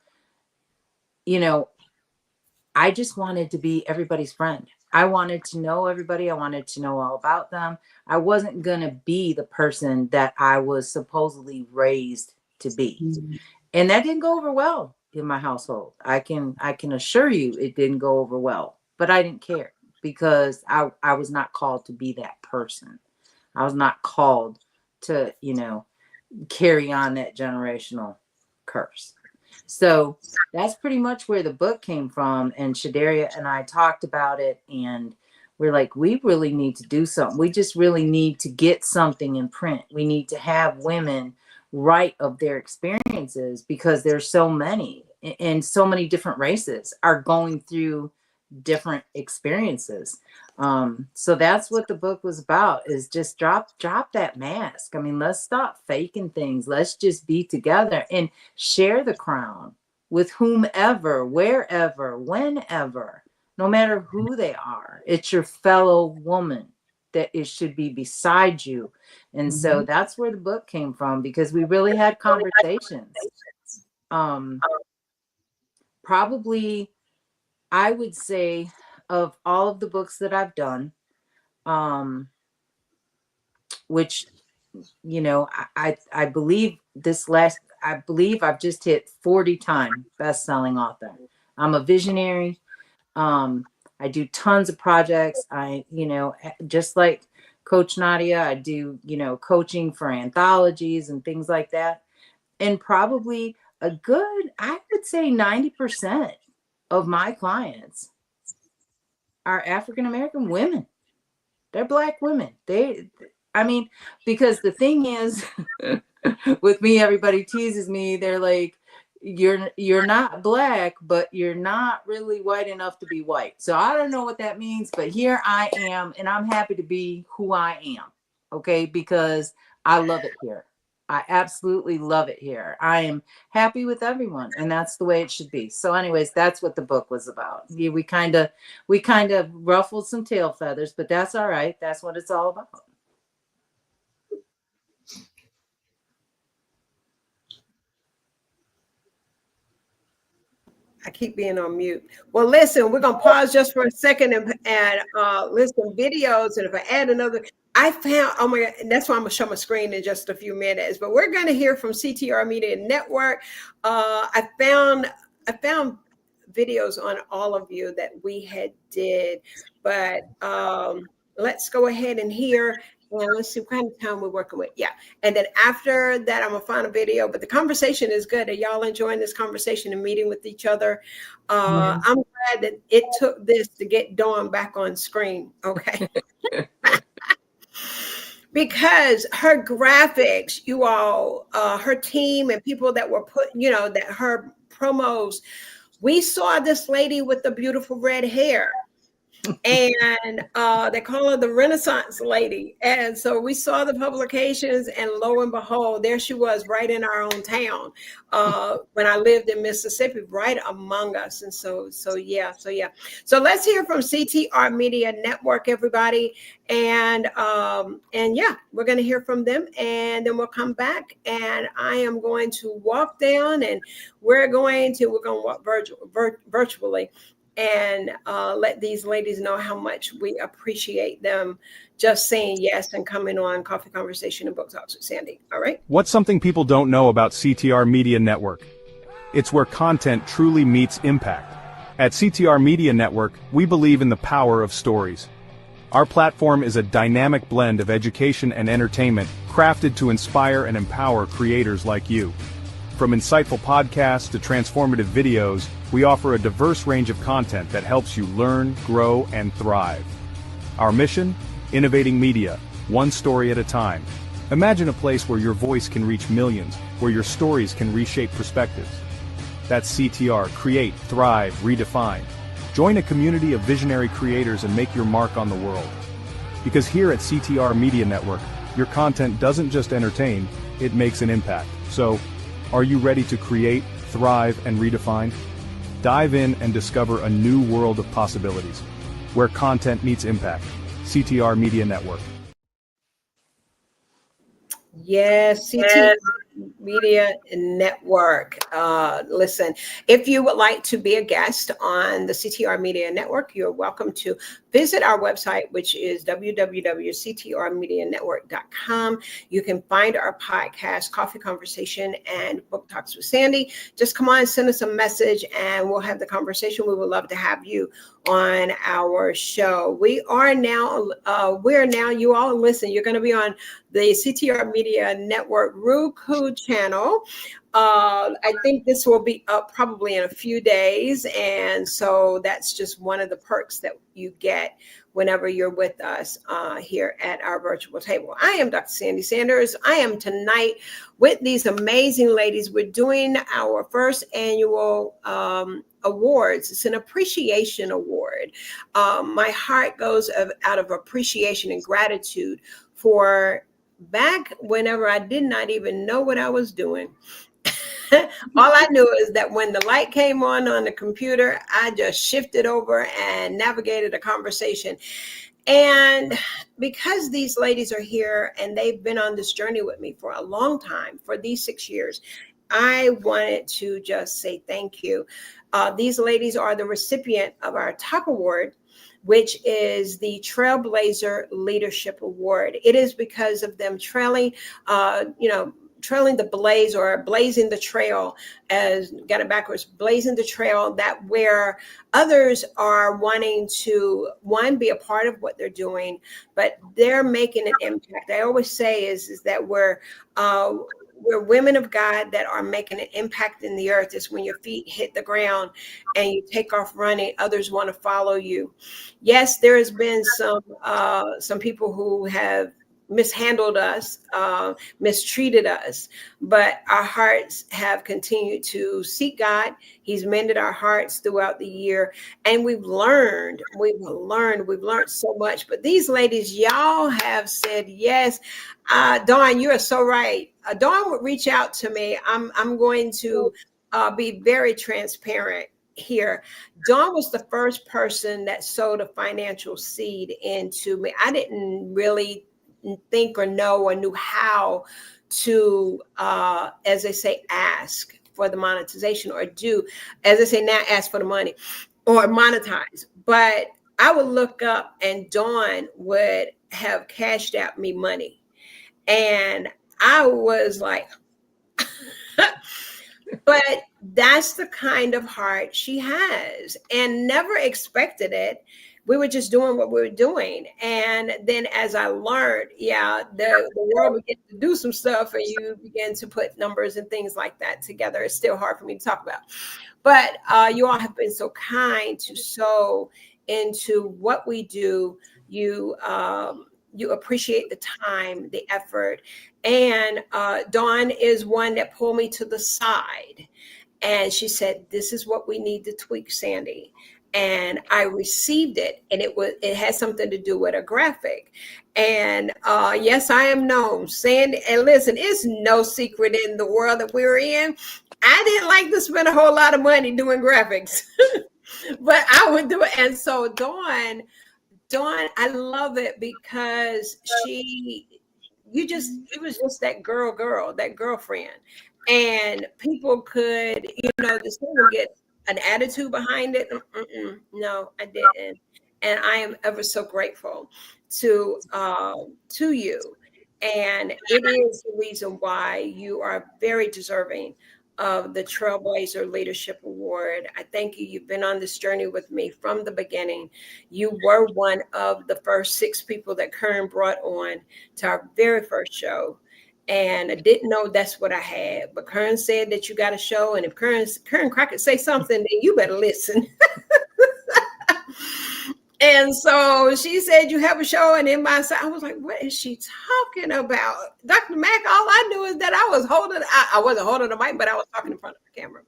you know, I just wanted to be everybody's friend. I wanted to know everybody. I wanted to know all about them. I wasn't going to be the person that I was supposedly raised to be. And that didn't go over well in my household. I can assure you it didn't go over well, but I didn't care because I was not called to be that person. I was not called to, you know, carry on that generational curse. So that's pretty much where the book came from. And Shadaria and I talked about it and we're like, we really need to do something. We just really need to get something in print. We need to have women write of their experiences because there's so many and so many different races are going through different experiences. So that's what the book was about, is just drop that mask. I mean, let's stop faking things. Let's just be together and share the crown with whomever, wherever, whenever, no matter who they are. It's your fellow woman that it should be beside you. And so that's where the book came from, because we really had conversations. Probably, I would say, of all of the books that I've done, which, you know, I believe I believe I've just hit 40-time best-selling author. I'm a visionary. I do tons of projects. Just like Coach Nadia, I do, coaching for anthologies and things like that. And probably a good, I would say 90% of my clients are African-American women. They're Black women. Because the thing is, with me, everybody teases me. They're like, you're not Black, but you're not really white enough to be white. So I don't know what that means, but here I am, and I'm happy to be who I am. Okay, because I love it here. I absolutely love it here. I am happy with everyone, and that's the way it should be. So anyways, that's what the book was about. Yeah, we kind of ruffled some tail feathers, but that's all right. That's what it's all about. I keep being on mute. Well, listen, we're gonna pause just for a second and listen videos. And if I add another, I found, oh my God, and that's why I'm gonna show my screen in just a few minutes. But we're gonna hear from CTR Media Network. I found videos on all of you that we had did, but let's go ahead and hear. Well, let's see what kind of time we're working with. Yeah. And then after that, I'm going to find a video. But the conversation is good. Are y'all enjoying this conversation and meeting with each other? I'm glad that it took this to get Dawn back on screen. Okay. Because her graphics, you all, her team and people that were put, that her promos, we saw this lady with the beautiful red hair. And they call her the Renaissance lady. And so we saw the publications, and lo and behold, there she was right in our own town when I lived in Mississippi, right among us. And so yeah. So let's hear from CTR Media Network, everybody. And yeah, we're going to hear from them, and then we'll come back, and I am going to walk down, and we're going to walk virtually. And let these ladies know how much we appreciate them just saying yes and coming on Coffee Conversation and Book Talks with Sandy. All right. What's something people don't know about CTR Media Network? It's where content truly meets impact. At CTR Media Network, we believe in the power of stories. Our platform is a dynamic blend of education and entertainment, crafted to inspire and empower creators like you. From insightful podcasts to transformative videos, we offer a diverse range of content that helps you learn, grow, and thrive. Our mission? Innovating media, one story at a time. Imagine a place where your voice can reach millions, where your stories can reshape perspectives. That's CTR, Create, Thrive, Redefine. Join a community of visionary creators and make your mark on the world. Because here at CTR Media Network, your content doesn't just entertain, it makes an impact. So, are you ready to create, thrive, and redefine? Dive in and discover a new world of possibilities, where content meets impact. CTR Media Network. Yes, CTR Media Network. Listen, if you would like to be a guest on the CTR Media Network, you're welcome to visit our website, which is www.ctrmedianetwork.com. You can find our podcast, Coffee Conversation and Book Talks with Sandy. Just come on, send us a message, and we'll have the conversation. We would love to have you on our show. You all listen, you're going to be on the CTR Media Network ROKU channel. I think this will be up probably in a few days. And so that's just one of the perks that you get whenever you're with us here at our virtual table. I am Dr. Sandy Sanders. I am tonight with these amazing ladies. We're doing our first annual awards. It's an appreciation award. My heart goes out of appreciation and gratitude for back whenever I did not even know what I was doing. All I knew is that when the light came on the computer, I just shifted over and navigated a conversation. And because these ladies are here and they've been on this journey with me for a long time, for these 6 years, I wanted to just say thank you. These ladies are the recipient of our top award, which is the Trailblazer Leadership Award. It is because of them trailing, trailing the blaze, or blazing the trail, as got it backwards, blazing the trail, that where others are wanting to, one, be a part of what they're doing, but they're making an impact. I always say is that we're women of God that are making an impact in the earth. Is when your feet hit the ground and you take off running, others want to follow you. Yes, there has been some people who have mishandled us, mistreated us, but our hearts have continued to seek God. He's mended our hearts throughout the year, and we've learned so much. But these ladies, y'all have said yes. Dawn, you are so right. Dawn would reach out to me. I'm going to be very transparent here. Dawn was the first person that sowed a financial seed into me. I didn't really think or know or knew how to, as they say, ask for the monetization, or do, as they say now, ask for the money or monetize. But I would look up and Dawn would have cashed out me money. And I was like, but that's the kind of heart she has, and never expected it. We were just doing what we were doing. And then as I learned, the world began to do some stuff, and you begin to put numbers and things like that together. It's still hard for me to talk about. But you all have been so kind to sow into what we do. You appreciate the time, the effort. And Dawn is one that pulled me to the side. And she said, this is what we need to tweak, Sandy. And I received it, and it had something to do with a graphic. And yes, I am known. Sandy, and listen, it's no secret in the world that we're in. I didn't like to spend a whole lot of money doing graphics, but I would do it. And so Dawn, I love it because it was just that that girlfriend. And people could, this woman get an attitude behind it. No, I didn't. And I am ever so grateful to you. And it is the reason why you are very deserving of the Trailblazer Leadership Award. I thank you. You've been on this journey with me from the beginning. You were one of the first 6 people that Kern brought on to our very first show. And I didn't know that's what I had. But Kern said that you got a show. And if Kern Crockett say something, then you better listen. And so she said, you have a show. And in my side, I was like, what is she talking about? Dr. Mack, all I knew is that I wasn't holding the mic, but I was talking in front of the camera.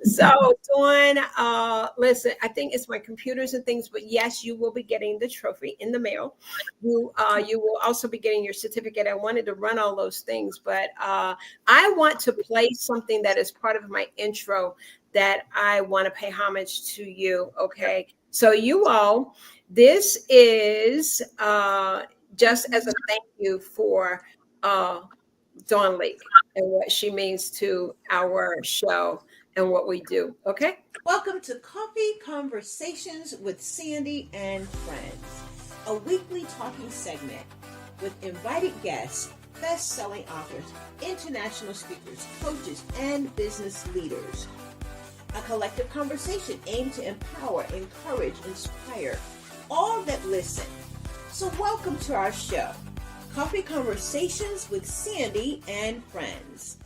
So Dawn, listen, I think it's my computers and things, but yes, you will be getting the trophy in the mail. You will also be getting your certificate. I wanted to run all those things, but I want to play something that is part of my intro that I want to pay homage to you. Okay. So you all, this is just as a thank you for Dawn Lieck and what she means to our show and what we do. Okay. Welcome to Coffee Conversations with Sandy and Friends, a weekly talking segment with invited guests, best-selling authors, international speakers, coaches, and business leaders. A collective conversation aimed to empower, encourage, inspire all that listen. So welcome to our show, Coffee Conversations with Sandy and Friends.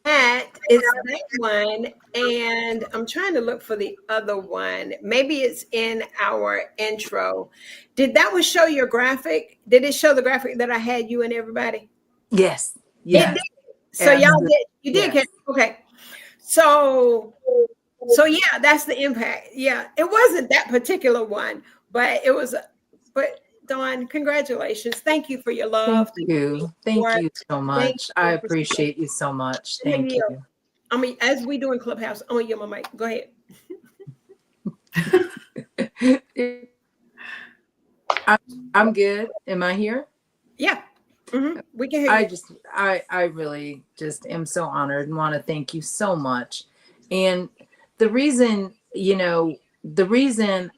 That is that one, and I'm trying to look for the other one. Maybe it's in our intro. Did that one show your graphic? Did it show the graphic that I had you and everybody? Yes. Yes. So y'all did, you did catch, okay. So yeah, that's the impact. Yeah, it wasn't that particular one, but it was, but Dawn, congratulations. Thank you for your love. Thank you so much. I appreciate you so much. Thank you. I mean, as we do in Clubhouse, I'm gonna give my mic. Go ahead. I'm good. Am I here? Yeah. Mm-hmm. We can hear you. I really just am so honored and want to thank you so much. And the reason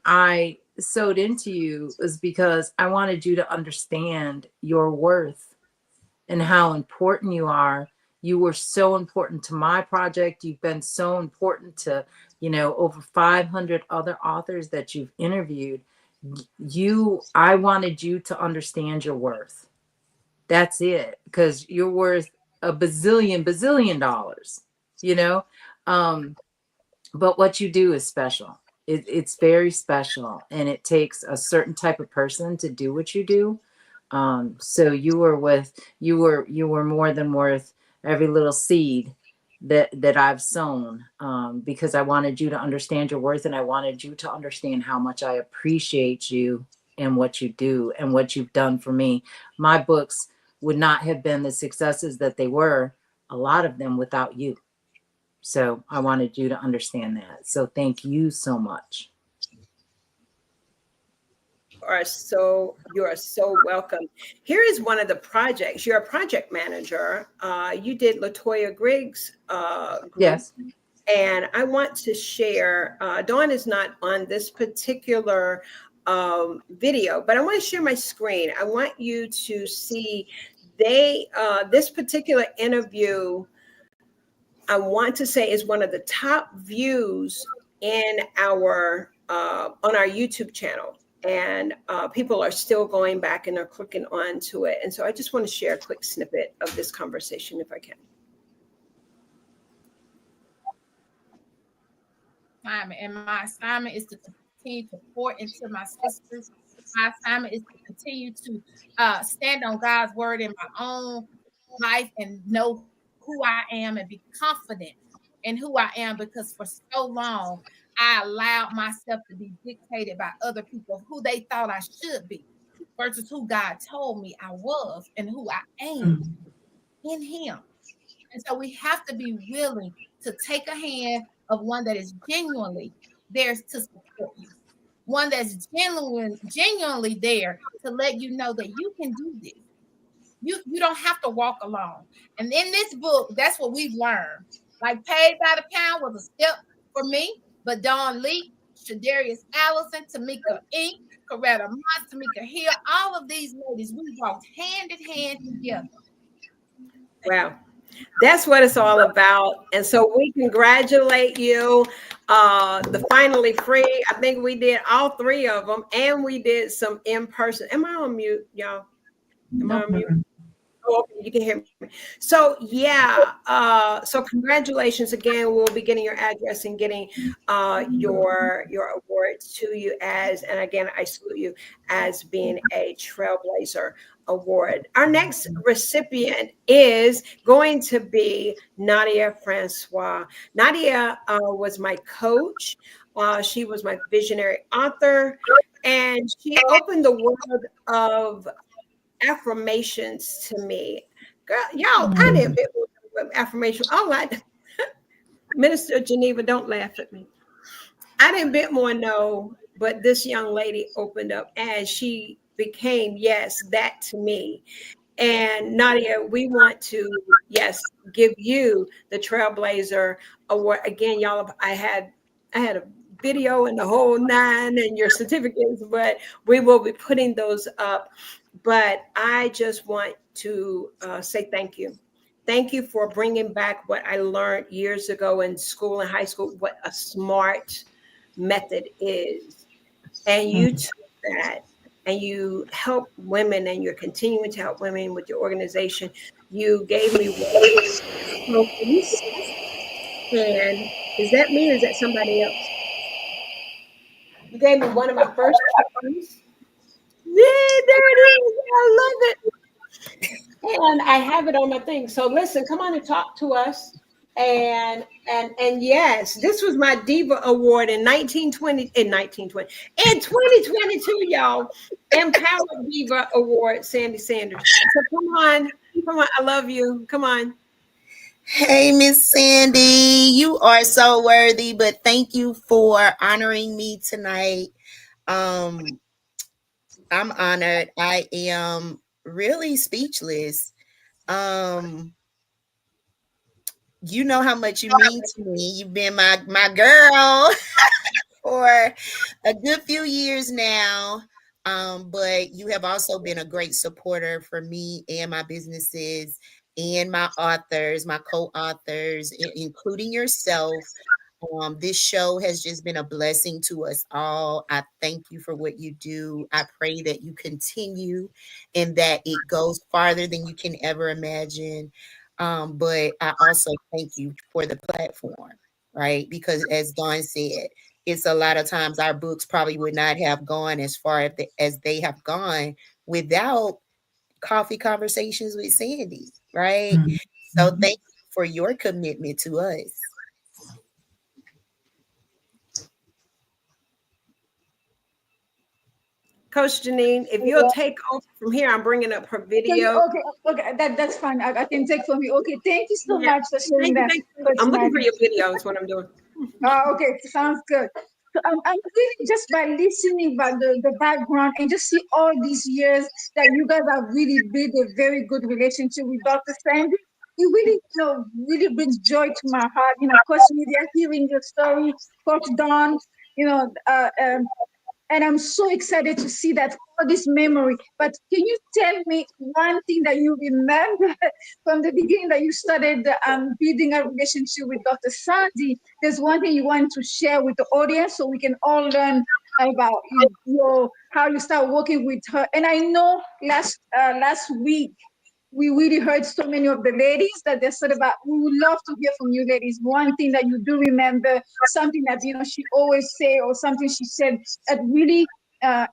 I sewed into you is because I wanted you to understand your worth and how important you are. You were so important to my project. You've been so important to, over 500 other authors that you've interviewed. I wanted you to understand your worth. That's it, because you're worth a bazillion dollars, but what you do is special. It's very special, and it takes a certain type of person to do what you do. So you were more than worth every little seed that I've sown, because I wanted you to understand your worth, and I wanted you to understand how much I appreciate you and what you do and what you've done for me. My books would not have been the successes that they were, a lot of them, without you. So I wanted you to understand that. So thank you so much. You are so welcome. Here is one of the projects. You're a project manager. You did LaToya Griggs' group. Yes. And I want to share, Dawn is not on this particular video, but I want to share my screen. I want you to see this particular interview, I want to say, is one of the top views in our on our YouTube channel. And people are still going back and are clicking onto it. And so I just want to share a quick snippet of this conversation, if I can. And my assignment is to continue to pour into my sisters. My assignment is to continue to stand on God's word in my own life and know who I am and be confident in who I am, because for so long I allowed myself to be dictated by other people, who they thought I should be versus who God told me I was and who I am in him. And so we have to be willing to take a hand of one that is genuinely there to support you, one that's genuinely there to let you know that you can do this. You don't have to walk alone. And in this book, that's what we've learned. Like Paid by the Pound was a step for me, but Dawn Lieck, Shadarius Allison, Tamika Inc., Coretta Moss, Tamika Hill, all of these ladies, we walked hand in hand together. Wow. That's what it's all about. And so we congratulate you. The Finally Free, I think we did all three of them, and we did some in person. Am I on mute, y'all? Am I on mute? Oh, okay, you can hear me. So yeah, so congratulations again. We'll be getting your address and getting your award to you and again, I salute you as being a Trailblazer award. Our next recipient is going to be Nadia Francois. Nadia was my coach. She was my visionary author, and she opened the world of affirmations to me. Girl, y'all, I didn't bit more affirmation. All right, Minister Geneva, don't laugh at me. I didn't bit more know, but this young lady opened up and she became, yes, that to me. And Nadia, we want to, yes, give you the Trailblazer award. Again, y'all, I had a video and the whole nine and your certificates, but we will be putting those up. But I just want to say thank you. Thank you for bringing back what I learned years ago in school and high school, what a SMART method is. And you took that and you help women, and you're continuing to help women with your organization. You gave me slogans. And is that me or is that somebody else? You gave me one of my first slogans. Yeah, there it is. I love it. And I have it on my thing. So listen, come on and talk to us. And yes, this was my Diva Award in 2022, y'all. Empowered Diva Award, Sandy Sanders. So come on, I love you. Come on. Hey, Miss Sandy, you are so worthy, but thank you for honoring me tonight. I'm honored. I am really speechless. You know how much you mean to me. You've been my girl for a good few years now. But you have also been a great supporter for me and my businesses and my authors, my co-authors, including yourself. This show has just been a blessing to us all. I thank you for what you do. I pray that you continue and that it goes farther than you can ever imagine. But I also thank you for the platform, right? Because as Dawn said, it's a lot of times our books probably would not have gone as far as they have gone without coffee conversations with Sandy, right? Mhm. So thank you for your commitment to us. Coach Janine, if you'll take over from here, I'm bringing up her video. Okay, that's fine. I can take from you. Okay, thank you so Yeah. much for sharing that. Thank you. Coach I'm looking for Nadia. your video is what I'm doing. Okay, sounds good. So I'm really just by listening about the background and just see all these years that you guys have really built a very good relationship with Dr. Sandy. It really, really brings joy to my heart. Coach Media, hearing your story, Coach Don, you know, uh, um, and I'm so excited to see that all this memory. But can you tell me one thing that you remember from the beginning that you started building a relationship with Dr. Sandy? There's one thing you want to share with the audience so we can all learn about how you start working with her. And I know last week we really heard so many of the ladies that they said about, we would love to hear from you ladies. One thing that you do remember, something that, she always say, or something she said that really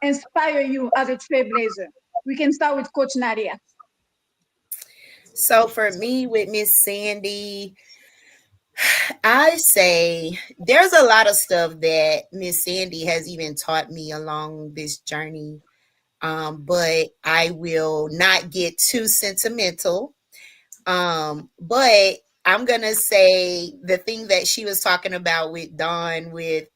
inspire you as a trailblazer. We can start with Coach Nadia. So for me with Miss Sandy, I say there's a lot of stuff that Miss Sandy has even taught me along this journey. But I will not get too sentimental. But I'm gonna say the thing that she was talking about with Dawn with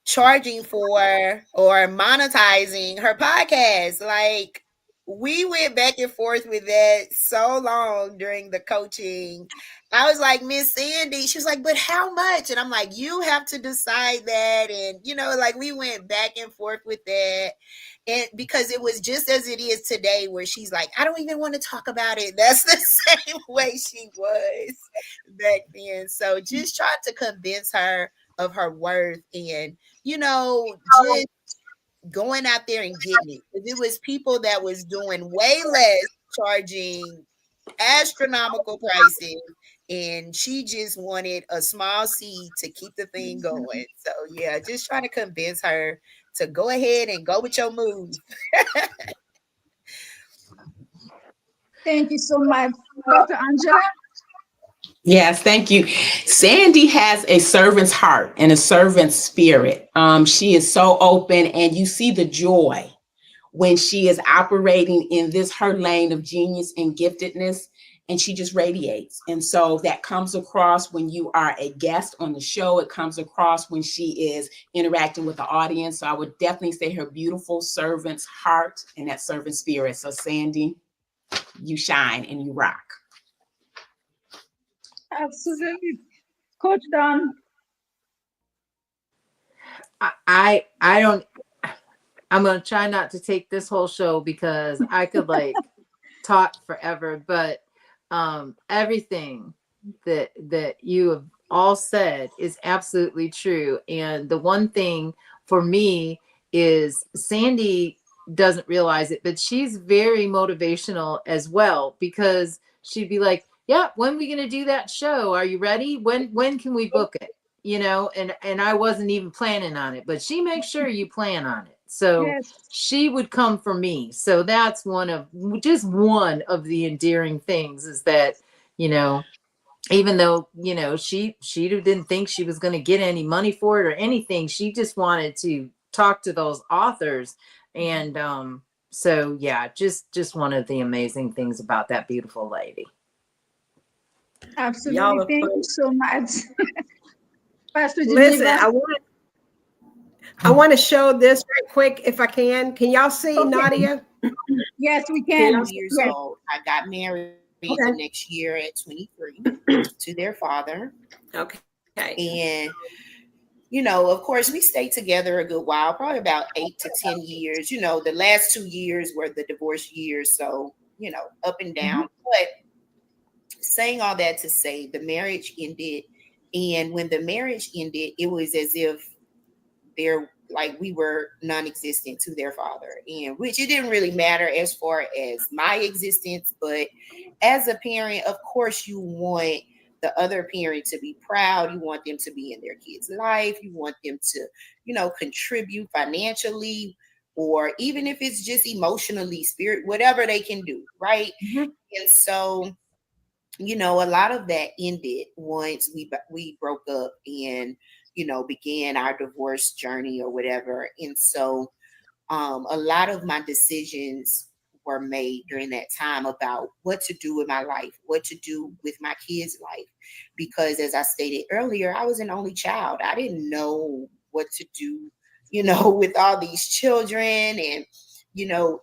charging for or monetizing her podcast. Like, we went back and forth with that so long during the coaching. I was like, Miss Sandy, she was like, but how much? And I'm like, you have to decide that. And, like, we went back and forth with that. And because it was just as it is today, where she's like, I don't even want to talk about it. That's the same way she was back then. So just trying to convince her of her worth and, just going out there and getting it. It was people that was doing way less, charging astronomical prices, and she just wanted a small seed to keep the thing going. So yeah, just trying to convince her to go ahead and go with your move. Thank you so much, Dr. Angela. Yes, thank you. Sandy has a servant's heart and a servant's spirit. She is so open, and you see the joy when she is operating in her lane of genius and giftedness, and she just radiates. And so that comes across when you are a guest on the show. It comes across when she is interacting with the audience. So I would definitely say her beautiful servant's heart and that servant spirit. So Sandy, you shine and you rock. Absolutely. Coach Don. I don't, I'm going to try not to take this whole show because I could talk forever, but everything that you have all said is absolutely true. And the one thing for me is Sandy doesn't realize it, but she's very motivational as well, because she'd be like, yeah, when are we going to do that show? Are you ready? When can we book it? And I wasn't even planning on it, but she makes sure you plan on it. So Yes. she would come for me. So that's one of the endearing things, is that, even though, she didn't think she was going to get any money for it or anything, she just wanted to talk to those authors. And so yeah, just one of the amazing things about that beautiful lady. Absolutely. Thank you so much. Pastor Geneva. Listen, I want to show this right quick if I can. Can y'all see Nadia? Yes, we can. 2 years old. I got married the next year at 23 to their father. Okay. And of course, we stayed together a good while, probably about 8 to 10 years. The last 2 years were the divorce years. So, up and down. But saying all that to say, the marriage ended. And when the marriage ended, it was as if we were non-existent to their father, and which it didn't really matter as far as my existence. But as a parent, of course, you want the other parent to be proud. You want them to be in their kid's life. You want them to, contribute financially, or even if it's just emotionally, spirit, whatever they can do, right? And so, a lot of that ended once we broke up and, began our divorce journey or whatever. And so a lot of my decisions were made during that time about what to do with my life, what to do with my kids' life. Because as I stated earlier, I was an only child. I didn't know what to do, with all these children and,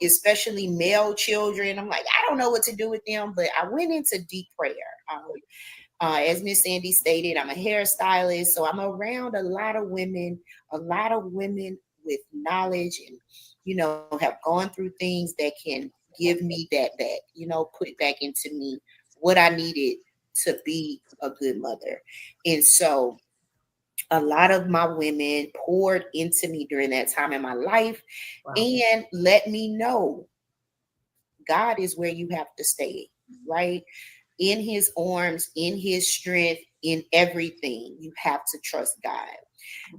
especially male children. I'm like, I don't know what to do with them, but I went into deep prayer. As Miss Sandy stated, I'm a hairstylist, so I'm around a lot of women with knowledge and, have gone through things that can give me that back, put it back into me, what I needed to be a good mother. And so a lot of my women poured into me during that time in my life. Wow. And let me know God is where you have to stay, right? In his arms, in his strength, in everything. You have to trust God.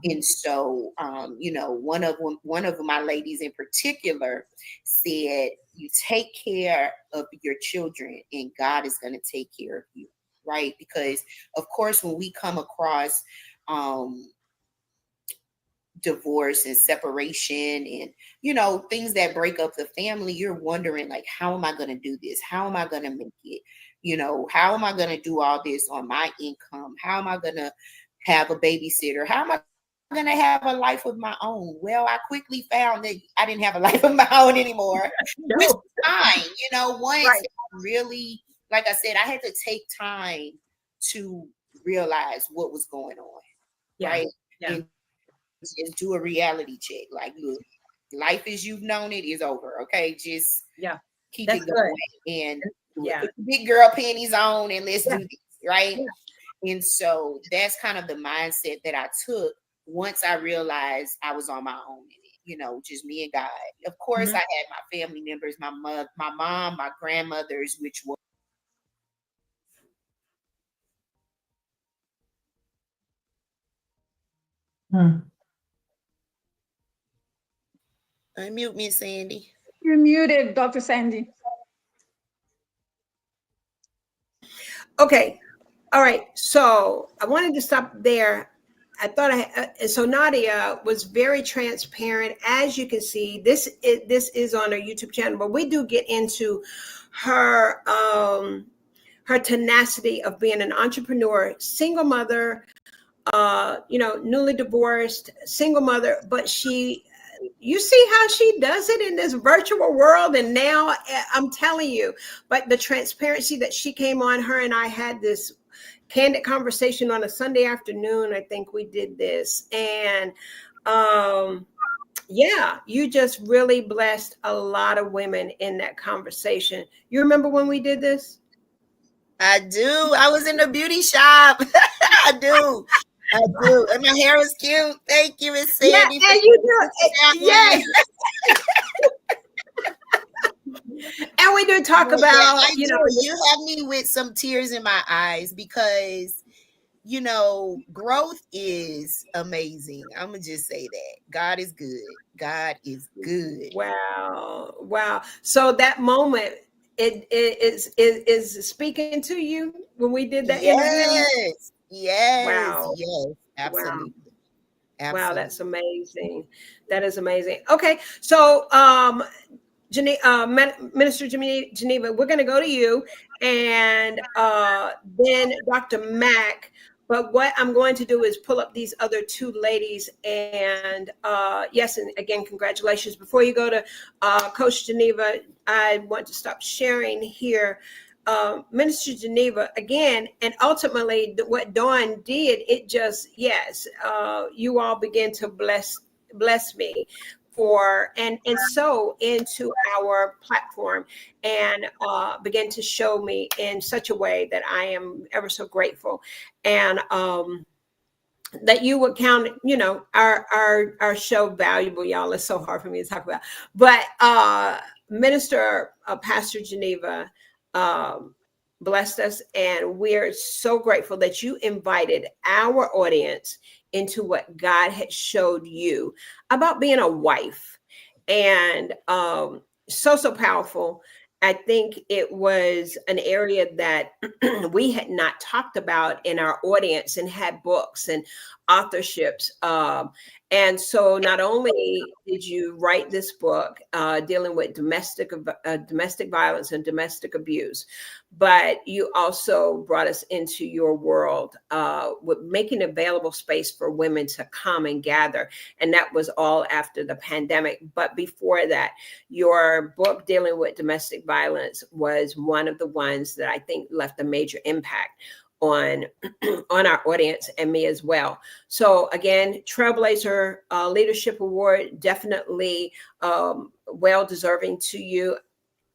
And so, one of my ladies in particular said, you take care of your children and God is going to take care of you, right? Because, of course, when we come across divorce and separation and, things that break up the family, you're wondering, like, how am I going to do this? How am I going to make it? How am I going to do all this on my income? How am I going to have a babysitter? How am I going to have a life of my own? Well, I quickly found that I didn't have a life of my own anymore. No. Which is fine. Once right. I really, like I said, I had to take time to realize what was going on. Yeah. Right. Yeah. And just do a reality check. Like, look, life as you've known it is over. Okay. Just keep it going. And put the big girl panties on and let's do this. Right. Yeah. And so that's kind of the mindset that I took once I realized I was on my own in it, just me and God. Of course, I had my family members, my mom, my grandmothers, which were. Unmute me, Sandy. You're muted, Dr. Sandy. Okay. All right. So I wanted to stop there. I thought so Nadia was very transparent. As you can see, this is on her YouTube channel, but we do get into her her tenacity of being an entrepreneur, single mother, newly divorced, single mother, but you see how she does it in this virtual world. And now I'm telling you, but the transparency that she came on, her and I had this candid conversation on a Sunday afternoon. I think we did this. And you just really blessed a lot of women in that conversation. You remember when we did this? I do. I was in the beauty shop. I do. And my hair was cute. Thank you, Miss Sandy. Yeah, and you do. Yes. And we do talk about, you have me with some tears in my eyes because, growth is amazing. I'm going to just say that. God is good. God is good. Wow. So that moment, it is speaking to you when we did that interview? Yes. Wow. Yes. Absolutely. Wow, that's amazing. That is amazing. Okay. So, Minister Geneva, we're going to go to you and then Dr. Mack. But what I'm going to do is pull up these other two ladies. And yes, and again, congratulations. Before you go to Coach Geneva, I want to stop sharing here. Minister Geneva again, and ultimately what Dawn did, it just, yes, you all began to bless me for and so into our platform, and began to show me in such a way that I am ever so grateful. And that you would count, you know, our show valuable, y'all. It's so hard for me to talk about. But Minister Pastor Geneva blessed us, and we're so grateful that you invited our audience into what God had showed you about being a wife. And so powerful. I think it was an area that we had not talked about in our audience, and had books and authorships. And so not only did you write this book dealing with domestic violence and domestic abuse, but you also brought us into your world with making available space for women to come and gather. And that was all after the pandemic. But before that, your book dealing with domestic violence was one of the ones that I think left a major impact on our audience and me as well. So again, Trailblazer Leadership Award, definitely well deserving to you.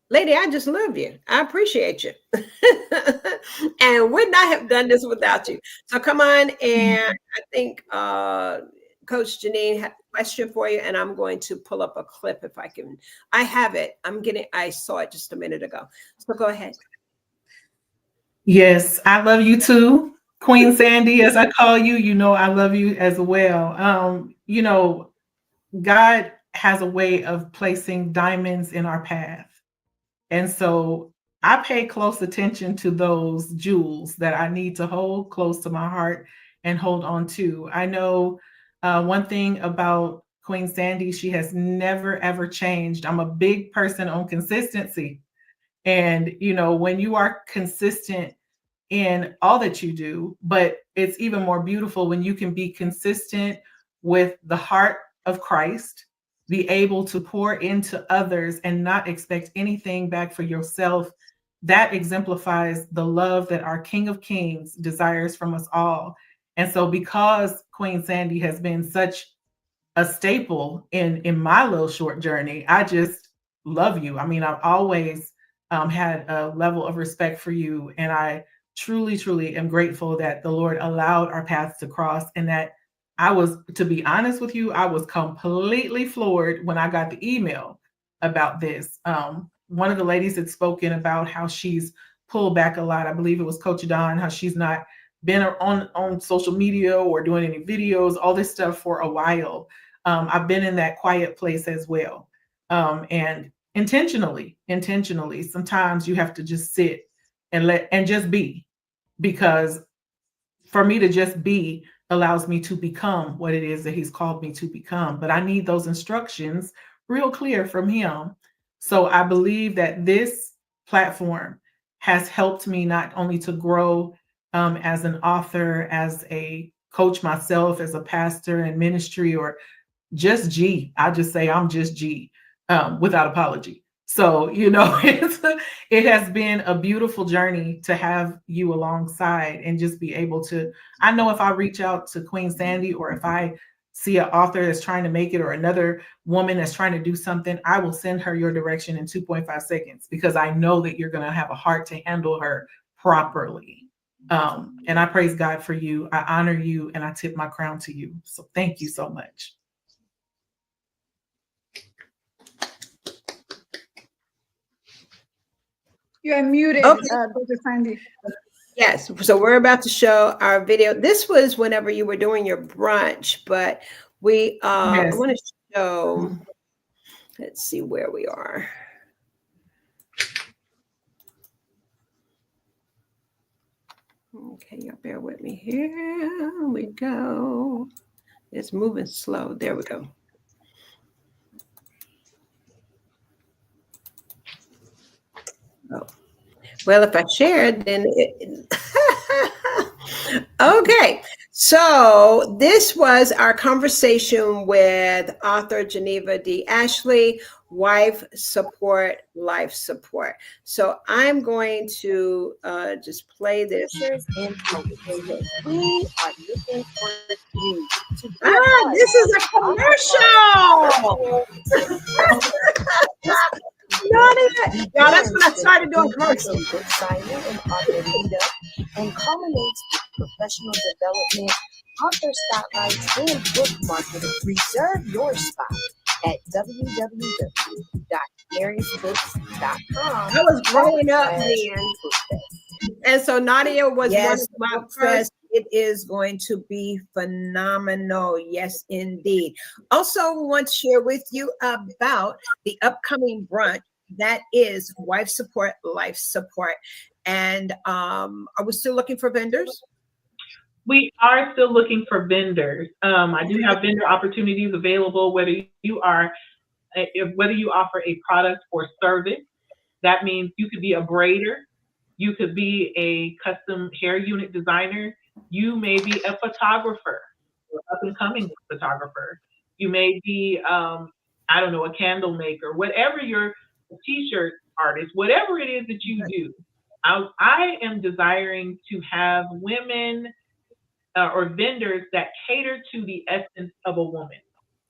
Lady, I just love you. I appreciate you. And would not have done this without you. So come on. And I think Coach Janine had a question for you, and I'm going to pull up a clip if I can. I have it. I saw it just a minute ago. So go ahead. Yes, I love you too, Queen Sandy, as I call you. You know, I love you as well. You know, God has a way of placing diamonds in our path. And so I pay close attention to those jewels that I need to hold close to my heart and hold on to. I know one thing about Queen Sandy, she has never, ever changed. I'm a big person on consistency. And, you know, when you are consistent in all that you do, but it's even more beautiful when you can be consistent with the heart of Christ, be able to pour into others and not expect anything back for yourself. That exemplifies the love that our King of Kings desires from us all. And so because Queen Sandy has been such a staple in my little short journey, I just love you. I mean, I've always had a level of respect for you, and I truly, truly am grateful that the Lord allowed our paths to cross, and that I was, to be honest with you, I was completely floored when I got the email about this. One of the ladies had spoken about how she's pulled back a lot. I believe it was Coach Don, how she's not been on social media or doing any videos, all this stuff for a while. I've been in that quiet place as well. And intentionally, sometimes you have to just sit and just be, because for me to just be allows me to become what it is that he's called me to become. But I need those instructions real clear from him. So I believe that this platform has helped me not only to grow as an author, as a coach myself, as a pastor in ministry, or just G. I just say I'm just G without apology. So, you know, it has been a beautiful journey to have you alongside and just be able to, I know if I reach out to Queen Sandy, or if I see an author that's trying to make it, or another woman that's trying to do something, I will send her your direction in 2.5 seconds, because I know that you're going to have a heart to handle her properly. And I praise God for you. I honor you, and I tip my crown to you. So thank you so much. You are muted, Okay. Dr. Sandy. Yes. So we're about to show our video. This was whenever you were doing your brunch, but we Yes. I want to show, let's see where we are. Okay, y'all bear with me here. Here we go. It's moving slow. There we go. Oh. Well, if I shared, then it... Okay. So this was our conversation with author Geneva D. Ashley, Wife Support, Life Support. So I'm going to just play this. And coaches. We are looking for you to be This is a commercial. Nadia. Y'all, that's when I started doing commercials. Book signing and author meetup and culminates with professional development, author spotlights, and book marketing. Reserve your spot at www.marysbooks.com. I was growing up then. And so Nadia was one of my first. It is going to be phenomenal. Yes, indeed. Also, we want to share with you about the upcoming brunch that is Wife Support, Life Support. And are we still looking for vendors? We are still looking for vendors. I do have vendor opportunities available, whether you offer a product or service. That means you could be a braider, you could be a custom hair unit designer, you may be a photographer, or up and coming photographer. You may be, I don't know, a candle maker, whatever your t-shirt artist, whatever it is that you do. I am desiring to have women or vendors that cater to the essence of a woman.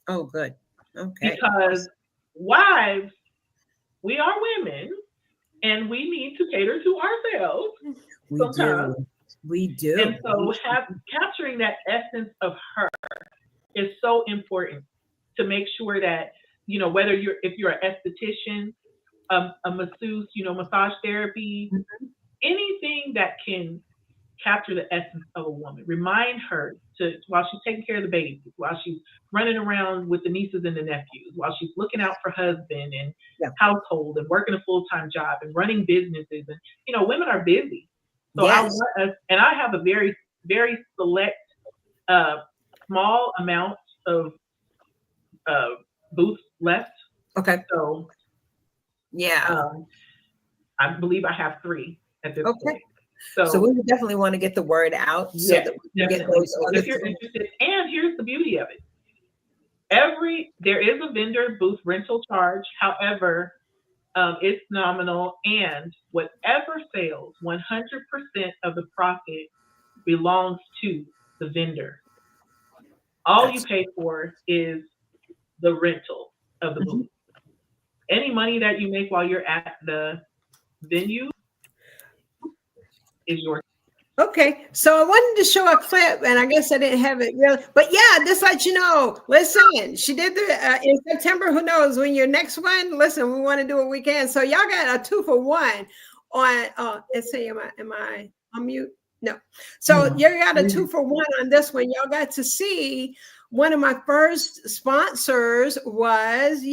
Oh, good. Okay. Because wives, we are women, and we need to cater to ourselves. We do. And so capturing that essence of her is so important to make sure that, whether if you're an esthetician, a masseuse, massage therapy, anything that can capture the essence of a woman. Remind her while she's taking care of the baby, while she's running around with the nieces and the nephews, while she's looking out for husband and household and working a full-time job and running businesses. And, women are busy. So I want us, and I have a very, very select, small amount of booths left. Okay. So, I believe I have 3 at this point. So we would definitely want to get the word out so that we can get those. If you're interested, and here's the beauty of it. There is a vendor booth rental charge. However, it's nominal, and whatever sales, 100% of the profit belongs to the vendor. All you pay for is the rental of the booth. Any money that you make while you're at the venue is yours. Okay, so I wanted to show a clip, and I guess I didn't have it really, but yeah, just let you know. Listen, she did in September. Who knows when your next one? Listen, we want to do what we can. So y'all got a 2-for-1 on. Let's see, am I on mute? No. So you got a 2-for-1 on this one. Y'all got to see. One of my first sponsors was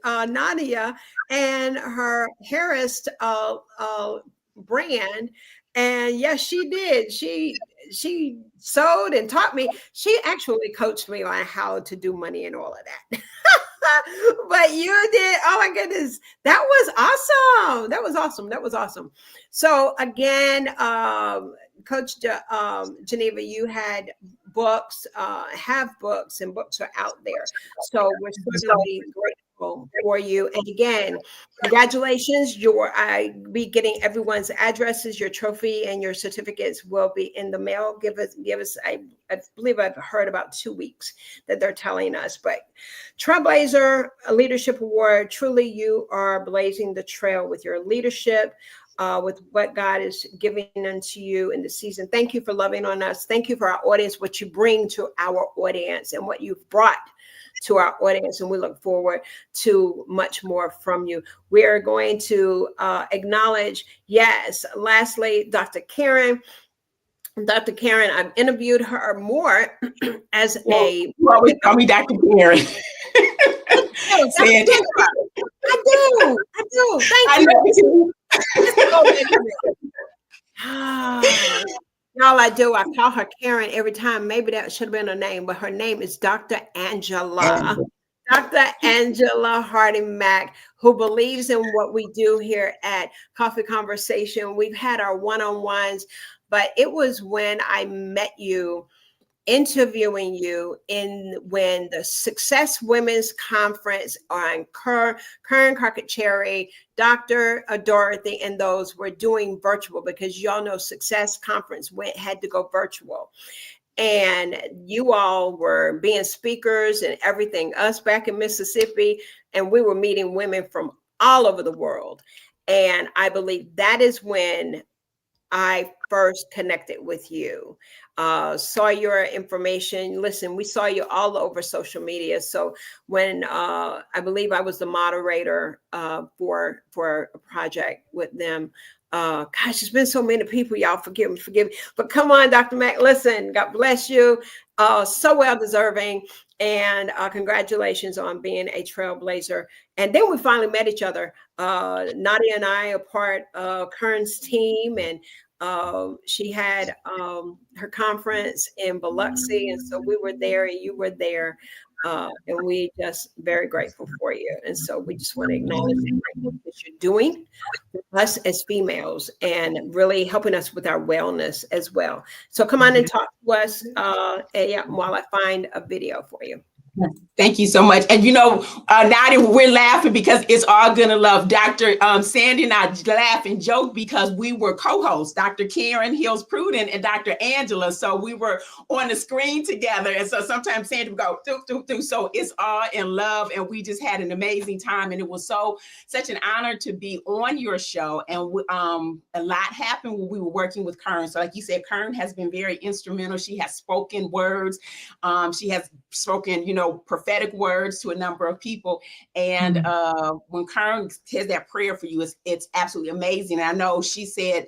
Nadia and her Harris brand. And yes, she did. She sewed and taught me. She actually coached me on how to do money and all of that. But you did. Oh my goodness. That was awesome. That was awesome. So again, Coach Geneva, you had books, have books, and books are out there. So we're certainly grateful for you. And again, congratulations. I be getting everyone's addresses. Your trophy and your certificates will be in the mail. Give us. I believe I've heard about 2 weeks that they're telling us. But Trailblazer Leadership Award. Truly, you are blazing the trail with your leadership. With what God is giving unto you in the season. Thank you for loving on us. Thank you for our audience, what you bring to our audience and what you've brought to our audience. And we look forward to much more from you. We are going to acknowledge, lastly, Dr. Karen. Dr. Karen, I've interviewed her more as you always call me Dr. Karen. I do. Thank you. Y'all, I do. I call her Karen every time. Maybe that should have been her name, but her name is Dr. Angela. Dr. Angela-Hardin Mack, who believes in what we do here at Coffee Conversation. We've had our one-on-ones, but it was when I met you interviewing you when the Success Women's Conference on Kern Carcacheri, Dr. Dorothy, and those were doing virtual, because y'all know Success Conference had to go virtual. And you all were being speakers and everything, us back in Mississippi, and we were meeting women from all over the world. And I believe that is when I first connected with you, saw your information. Listen, we saw you all over social media. So when I believe I was the moderator for a project with them, gosh, it's been so many people, y'all, forgive me. But come on, Dr. Mack, listen, God bless you. So well deserving. And congratulations on being a trailblazer. And then we finally met each other. Nadia and I are part of Kern's team, and she had her conference in Biloxi, and so we were there and you were there, and we just very grateful for you. And so we just want to acknowledge the great work that you're doing for us as females and really helping us with our wellness as well. So come on and talk to us while I find a video for you. Thank you so much. And Nadia, we're laughing because it's all gonna love. Dr. Sandy and I laugh and joke because we were co-hosts, Dr. Karen Hills Pruden and Dr. Angela. So we were on the screen together. And so sometimes Sandy would go, do. So it's all in love. And we just had an amazing time. And it was such an honor to be on your show. And a lot happened when we were working with Kern. So like you said, Kern has been very instrumental. She has spoken words. She has spoken, prophetic words to a number of people. And when Kern says that prayer for you, it's absolutely amazing. And I know she said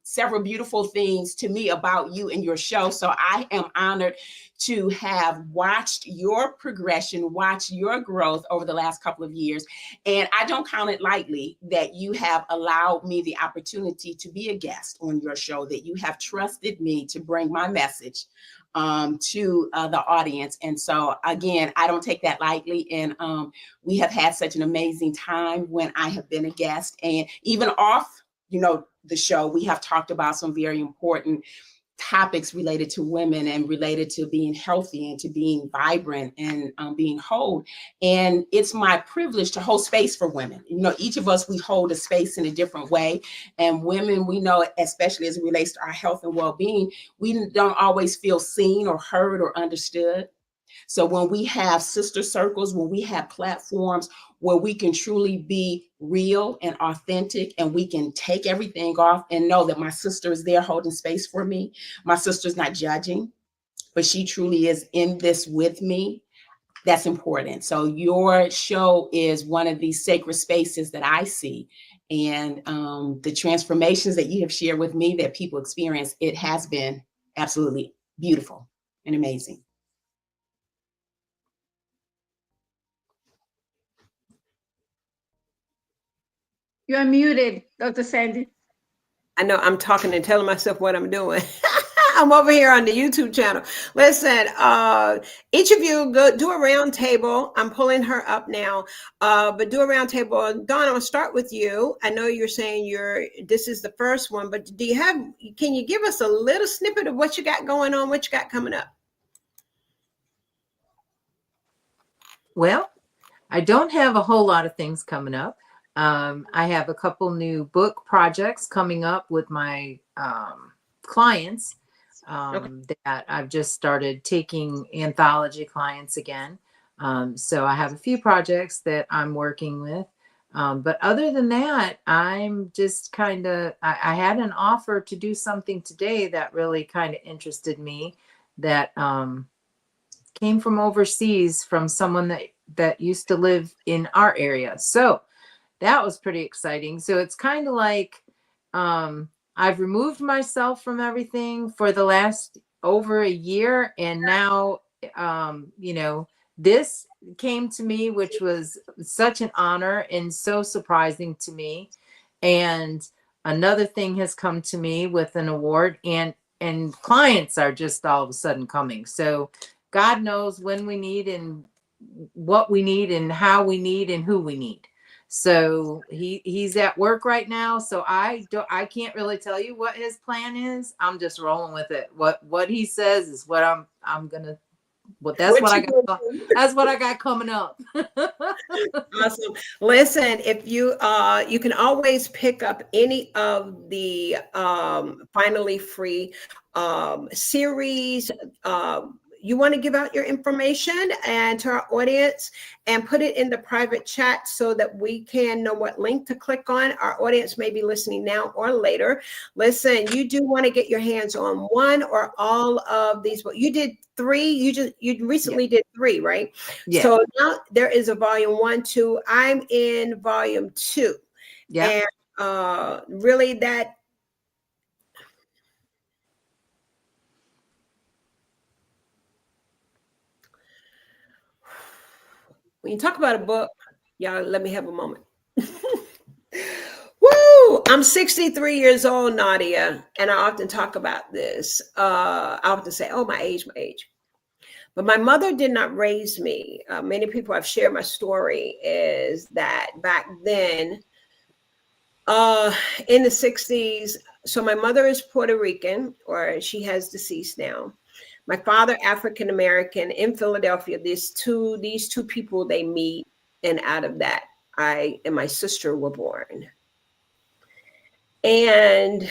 several beautiful things to me about you and your show. So I am honored to have watched your progression, watched your growth over the last couple of years. And I don't count it lightly that you have allowed me the opportunity to be a guest on your show, that you have trusted me to bring my message to the audience. And so again, I don't take that lightly. And we have had such an amazing time when I have been a guest, and even off, the show, we have talked about some very important topics related to women and related to being healthy and to being vibrant and being whole. And it's my privilege to hold space for women. Each of us, we hold a space in a different way. And women, we know, especially as it relates to our health and well-being, we don't always feel seen or heard or understood. So when we have sister circles, when we have platforms where we can truly be real and authentic, and we can take everything off and know that my sister is there holding space for me. My sister's not judging, but she truly is in this with me. That's important. So your show is one of these sacred spaces that I see. And the transformations that you have shared with me that people experience, it has been absolutely beautiful and amazing. You're muted, Dr. Sandy. I know I'm talking and telling myself what I'm doing. I'm over here on the YouTube channel. Listen, each of you go do a round table. I'm pulling her up now, but do a round table. Dawn, I'll start with you. I know you're saying this is the first one, but can you give us a little snippet of what you got going on, what you got coming up? Well, I don't have a whole lot of things coming up. I have a couple new book projects coming up with my clients that I've just started taking anthology clients again. So I have a few projects that I'm working with. But other than that, I'm just I had an offer to do something today that really kind of interested me, that came from overseas, from someone that used to live in our area. So that was pretty exciting. So it's kind of like I've removed myself from everything for the last over a year. And now, this came to me, which was such an honor and so surprising to me. And another thing has come to me with an award, and clients are just all of a sudden coming. So God knows when we need and what we need and how we need and who we need. So he's at work right now. So I can't really tell you what his plan is. I'm just rolling with it. What he says is what I'm gonna. Well, that's what I got. That's what I got coming up. Awesome. Listen, if you you can always pick up any of the finally free series. You want to give out your information and to our audience and put it in the private chat so that we can know what link to click on. Our audience may be listening now or later. Listen, you do want to get your hands on one or all of these. Well, you did 3. You recently did 3, right? Yeah. So now there is a volume 1, 2. I'm in volume 2. Yeah. And really that. When you talk about a book, y'all, let me have a moment. Woo! I'm 63 years old, Nadia, and I often talk about this. I often say, oh, my age. But my mother did not raise me. Many people I've shared my story is that back then, in the 60s, so my mother is Puerto Rican, or she has deceased now. My father, African American, in Philadelphia. These two people, they meet, and out of that, I and my sister were born. And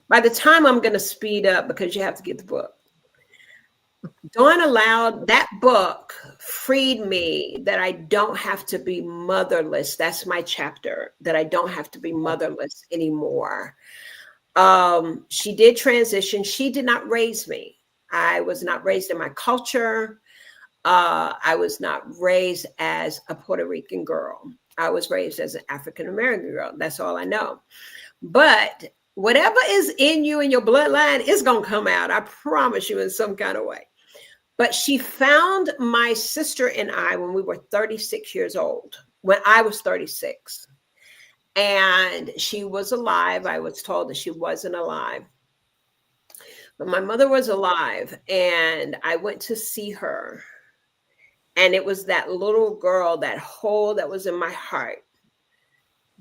by the time, I'm going to speed up because you have to get the book. Dawn allowed that book freed me that I don't have to be motherless. That's my chapter, that I don't have to be motherless anymore. She did transition. She did not raise me. I was not raised in my culture. I was not raised as a Puerto Rican girl. I was raised as an African American girl. That's all I know. But whatever is in you and your bloodline is going to come out. I promise you, in some kind of way. But she found my sister and I when we were 36 years old, when I was 36. And she was alive. I was told that she wasn't alive. But my mother was alive. And I went to see her. And it was that little girl, that hole that was in my heart,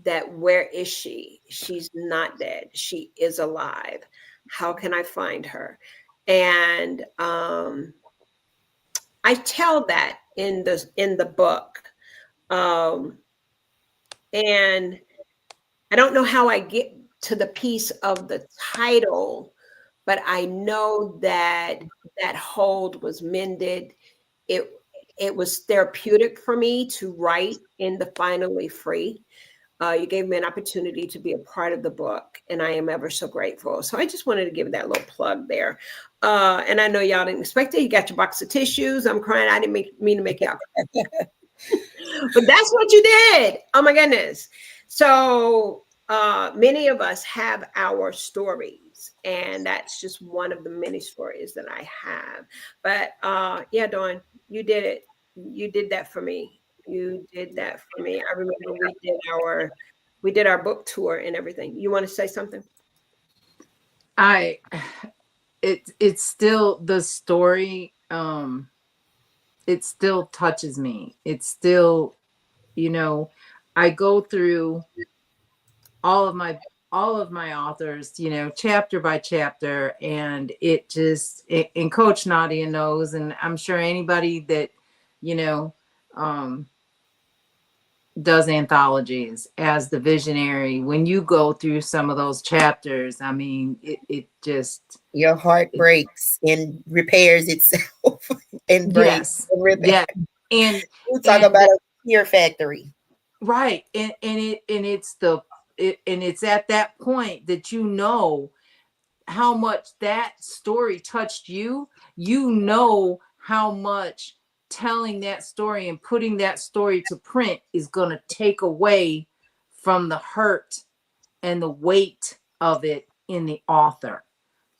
that where is she? She's not dead. She is alive. How can I find her? And I tell that in the book. And I don't know how I get to the piece of the title, but I know that that hold was mended. It was therapeutic for me to write in the Finally Free. You gave me an opportunity to be a part of the book, and I am ever so grateful. So I just wanted to give that little plug there. And I know y'all didn't expect it. You got your box of tissues. I'm crying. I didn't mean to make y'all cry. But that's what you did. Oh my goodness. So many of us have our stories, and that's just one of the many stories that I have. But yeah, Dawn, you did it. You did that for me. You did that for me. I remember we did our book tour and everything. You want to say something? It's still the story. It still touches me. It's still, I go through all of my authors, chapter by chapter, and and Coach Nadia knows, and I'm sure anybody that, does anthologies as the visionary, when you go through some of those chapters, I mean, it just, your heart breaks and repairs itself and breaks. Yes. And we talk about a fear factory, right? And it's at that point that how much that story touched you. How much telling that story and putting that story to print is going to take away from the hurt and the weight of it in the author.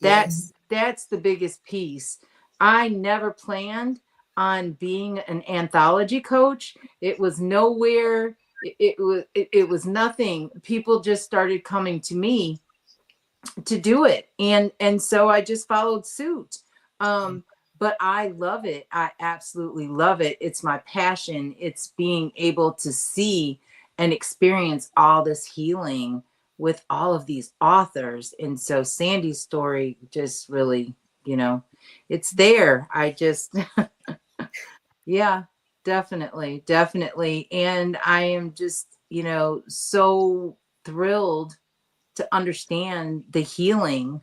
That's the biggest piece. I never planned on being an anthology coach. It was nowhere. It was nothing. People just started coming to me to do it. And so I just followed suit. but I love it. I absolutely love it. It's my passion. It's being able to see and experience all this healing with all of these authors. And so Sandy's story just really, you know, it's there. I just, yeah, definitely, definitely. And I am just, you know, so thrilled to understand the healing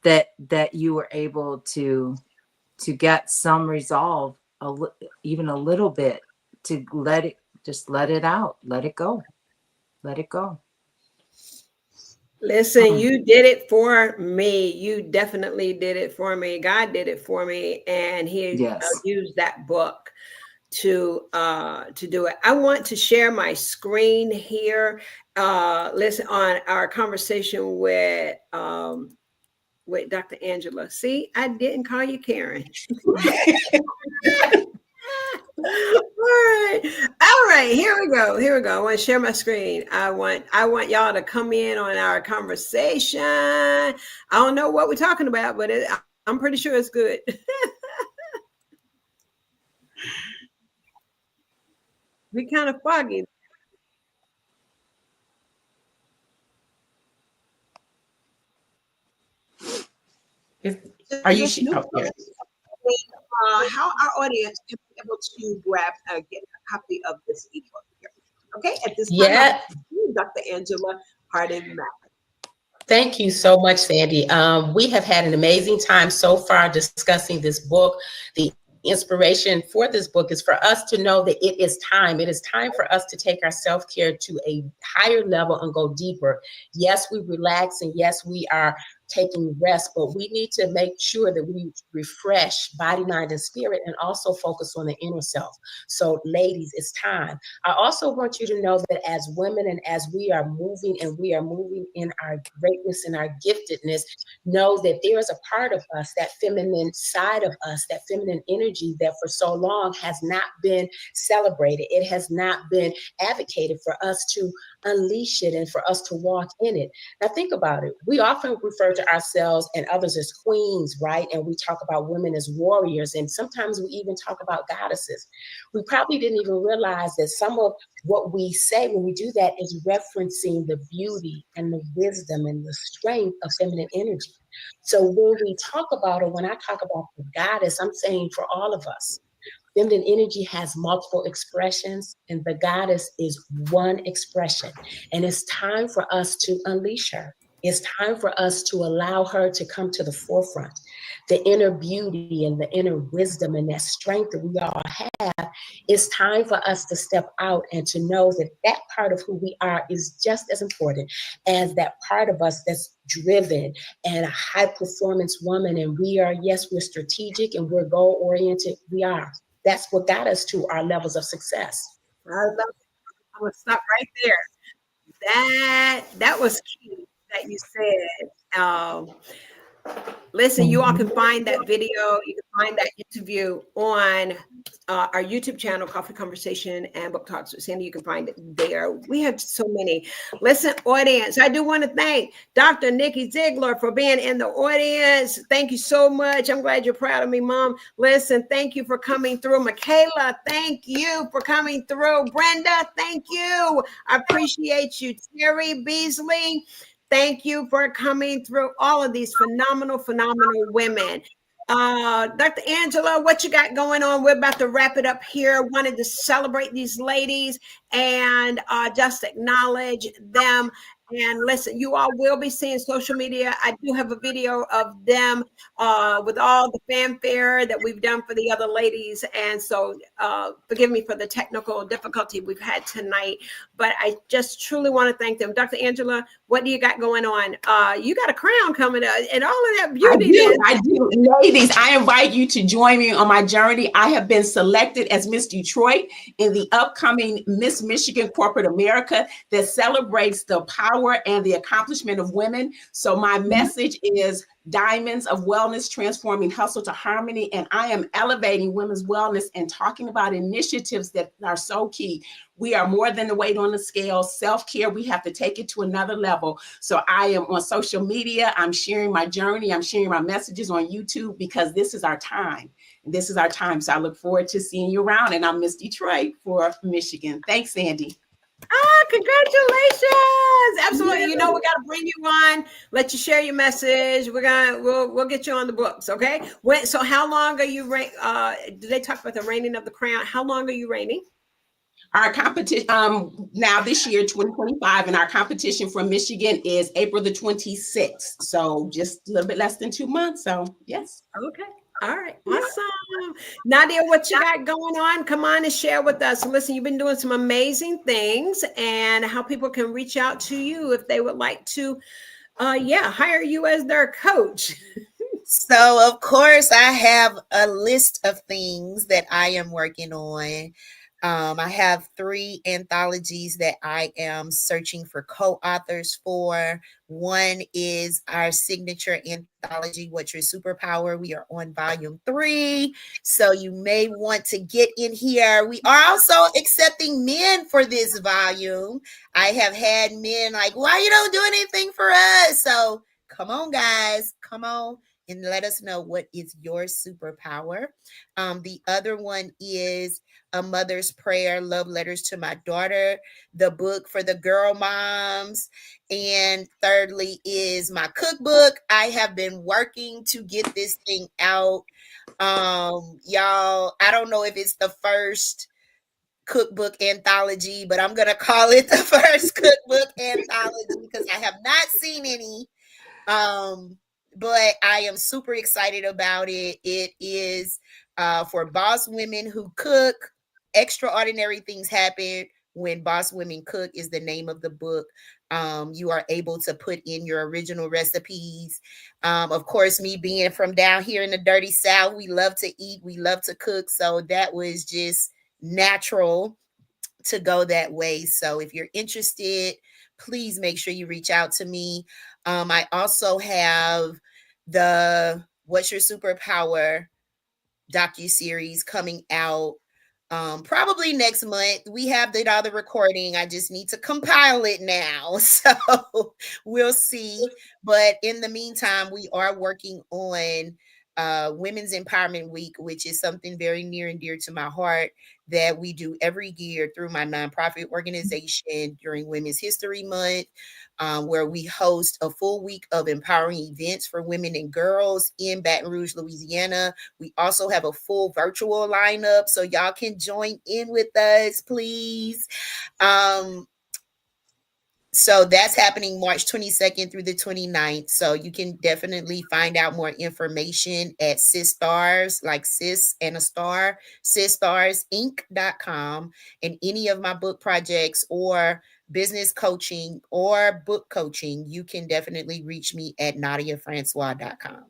that you were able to get some resolve, even a little bit, to let it out, let it go. Listen, you did it for me. You definitely did it for me. God did it for me, and He Yes. used that book to do it. I want to share my screen here. Listen, on our conversation with Dr. Angela. See, I didn't call you Karen. All right, here we go. I want to share my screen. I want y'all to come in on our conversation. I don't know what we're talking about, but I'm pretty sure it's good. We're kind of foggy. Are you? How our audience can be able to get a copy of this ebook here? Okay, at this time, Yeah. Dr. Angela-Hardin Mack. Thank you so much, Sandy. We have had an amazing time so far discussing this book. The inspiration for this book is for us to know that it is time. It is time for us to take our self-care to a higher level and go deeper. Yes, we relax, and yes, we are taking rest, but we need to make sure that we refresh body, mind, and spirit, and also focus on the inner self. So ladies, it's time. I also want you to know that as women, and as we are moving in our greatness and our giftedness, know that there is a part of us, that feminine side of us, that feminine energy that for so long has not been celebrated. It has not been advocated for us to unleash it and for us to walk in it. Now think about it. We often refer to ourselves and others as queens, right? And we talk about women as warriors, and sometimes we even talk about goddesses. We probably didn't even realize that some of what we say when we do that is referencing the beauty and the wisdom and the strength of feminine energy. So when we talk about, or when I talk about the goddess, I'm saying for all of us, feminine energy has multiple expressions, and the goddess is one expression. And it's time for us to unleash her. It's time for us to allow her to come to the forefront. The inner beauty and the inner wisdom and that strength that we all have, it's time for us to step out and to know that that part of who we are is just as important as that part of us that's driven and a high performance woman. And we are, yes, we're strategic and we're goal oriented. We are. That's what got us to our levels of success. I'm gonna stop right there. That was key that you said. Listen, you all can find that video, you can find that interview on our YouTube channel, Coffee Conversation and Book Talks with Sandy. You can find it there. We have so many. Listen, audience, I do want to thank Dr. Nikki Ziegler for being in the audience. Thank you so much. I'm glad you're proud of me, Mom. Listen, thank you for coming through. Michaela, thank you for coming through. Brenda, thank you. I appreciate you. Terry Beasley, thank you for coming through. All of these phenomenal women. Dr. Angela, what you got going on? We're about to wrap it up here. Wanted to celebrate these ladies and just acknowledge them. And listen, you all will be seeing social media. I do have a video of them with all the fanfare that we've done for the other ladies. And so forgive me for the technical difficulty we've had tonight, but I just truly want to thank them. Dr. Angela, what do you got going on? You got a crown coming up and all of that beauty. I do. Ladies, I invite you to join me on my journey. I have been selected as Miss Detroit in the upcoming Miss Michigan Corporate America that celebrates the power and the accomplishment of women. So my message is Diamonds of Wellness, Transforming Hustle to Harmony. And I am elevating women's wellness and talking about initiatives that are so key. We are more than the weight on the scale. Self-care, we have to take it to another level. So I am on social media. I'm sharing my journey. I'm sharing my messages on YouTube because this is our time. This is our time. So I look forward to seeing you around. And I'm Miss Detroit for Michigan. Thanks, Sandy. Congratulations. Absolutely. You know, we got to bring you on, let you share your message. We'll get you on the books. Okay. So how long are you, do they talk about the reigning of the crown? How long are you reigning? Our competition now this year, 2025, and our competition from Michigan is April the 26th. So just a little bit less than 2 months. So yes. Okay. All right. Awesome. Nadia, what you got going on? Come on and share with us. Listen, you've been doing some amazing things, and how people can reach out to you if they would like to hire you as their coach. So of course I have a list of things that I am working on. I have 3 anthologies that I am searching for co-authors for. One is our signature anthology, What's Your Superpower? We are on volume 3. So you may want to get in here. We are also accepting men for this volume. I have had men like, why you don't do anything for us? So come on, guys, come on and let us know what is your superpower. The other one is A Mother's Prayer, Love Letters to My Daughter, the book for the girl moms. And thirdly is my cookbook. I have been working to get this thing out. Y'all, I don't know if it's the first cookbook anthology, but I'm going to call it the first cookbook anthology because I have not seen any. But I am super excited about it. It is for boss women who cook. Extraordinary things happen when boss women cook is the name of the book. You are able to put in your original recipes. Of course, me being from down here in the dirty South, we love to eat, we love to cook. So that was just natural to go that way. So if you're interested, please make sure you reach out to me. I also have the What's Your Superpower docuseries coming out probably next month. We have the other recording. I just need to compile it now. So we'll see. But in the meantime, we are working on Women's Empowerment Week, which is something very near and dear to my heart that we do every year through my nonprofit organization during Women's History Month, where we host a full week of empowering events for women and girls in Baton Rouge, Louisiana. We also have a full virtual lineup, so y'all can join in with us, please. So that's happening March 22nd through the 29th. So you can definitely find out more information at SisStars, like sis and a star, SisStarsInc.com. And any of my book projects or business coaching or book coaching, you can definitely reach me at NadiaFrancois.com.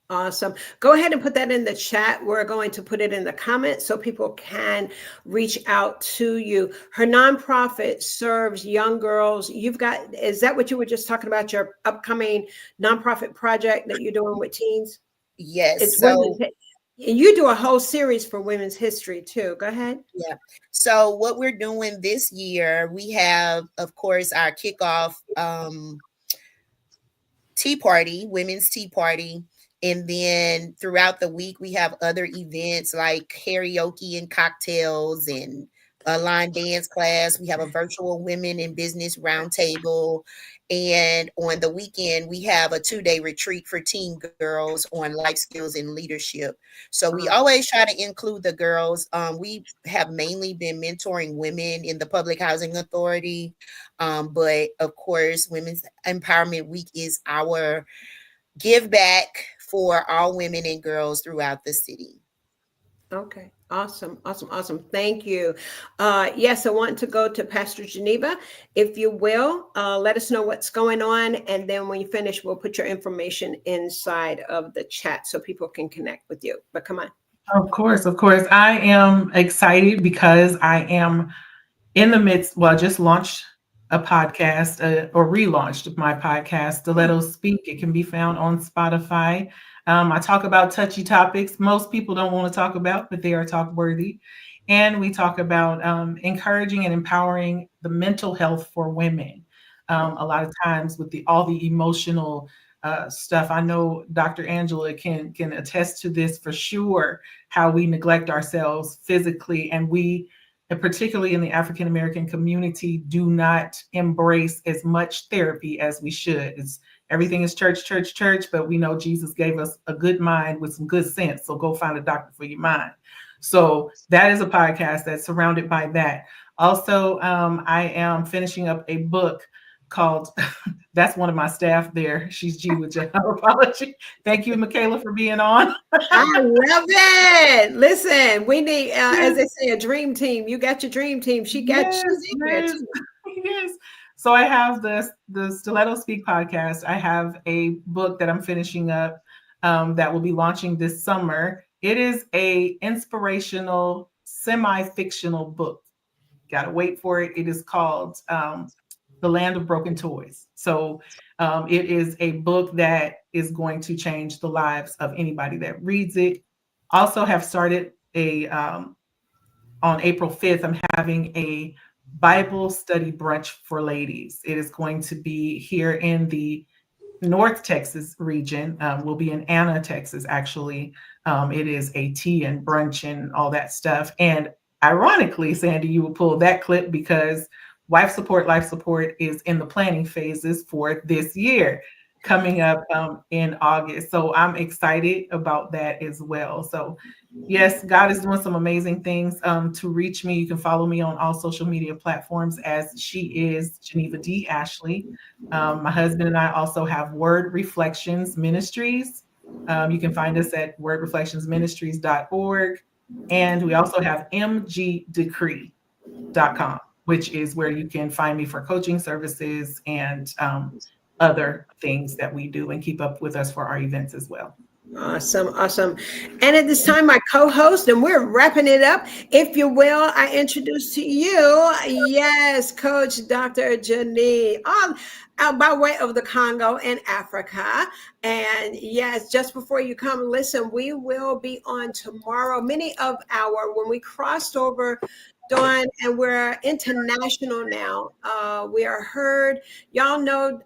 Awesome. Go ahead and put that in the chat. We're going to put it in the comments so people can reach out to you. Her nonprofit serves young girls. Is that what you were just talking about, your upcoming nonprofit project that you're doing with teens? Yes. You do a whole series for women's history too. Go ahead. Yeah. So what we're doing this year, we have, of course, our kickoff tea party, women's tea party. And then throughout the week, we have other events like karaoke and cocktails and a line dance class. We have a virtual women in business roundtable. And on the weekend, we have a 2-day retreat for teen girls on life skills and leadership. So we always try to include the girls. We have mainly been mentoring women in the Public Housing Authority. But of course, Women's Empowerment Week is our give back for all women and girls throughout the city. Okay. Awesome. Thank you. Yes, I want to go to Pastor Geneva. If you will, let us know what's going on. And then when you finish, we'll put your information inside of the chat so people can connect with you. But come on. Of course. I am excited because I am in the midst, just launched a podcast or relaunched my podcast, Stiletto Speak. It can be found on Spotify. I talk about touchy topics most people don't want to talk about, but they are talk worthy. And we talk about encouraging and empowering the mental health for women. A lot of times with all the emotional stuff, I know Dr. Angela can attest to this for sure, how we neglect ourselves physically, and we, and particularly in the African American community, do not embrace as much therapy as we should. Everything is church, church, church, but we know Jesus gave us a good mind with some good sense. So go find a doctor for your mind. So that is a podcast that's surrounded by that. Also, I am finishing up a book called, that's one of my staff there. She's G with Apology. Thank you, Michaela, for being on. I love it. Listen, we need, as they say, a dream team. You got your dream team. She's in there too. Yes. So I have the Stiletto Speak podcast. I have a book that I'm finishing up that will be launching this summer. It is a inspirational, semi-fictional book. Got to wait for it. It is called The Land of Broken Toys. So it is a book that is going to change the lives of anybody that reads it. Also have started on April 5th, I'm having a Bible study brunch for ladies. It is going to be here in the North Texas region. We'll be in Anna, Texas, actually. It is a tea and brunch and all that stuff. And ironically, Sandy, you will pull that clip because Wife Support, Life Support is in the planning phases for this year, coming up in August. So I'm excited about that as well. So yes, God is doing some amazing things. To reach me, you can follow me on all social media platforms as she is Geneva D. Ashley. My husband and I also have Word Reflections Ministries. You can find us at wordreflectionsministries.org. And we also have mgdecree.com, which is where you can find me for coaching services and other things that we do, and keep up with us for our events as well. Awesome. And at this time, my co-host, and we're wrapping it up. If you will, I introduce to you, yes, Coach Dr. Janie, by way of the Congo in Africa. And yes, just before you come, listen, we will be on tomorrow. Many of when we crossed over, Dawn, and we're international now. We are heard. Y'all know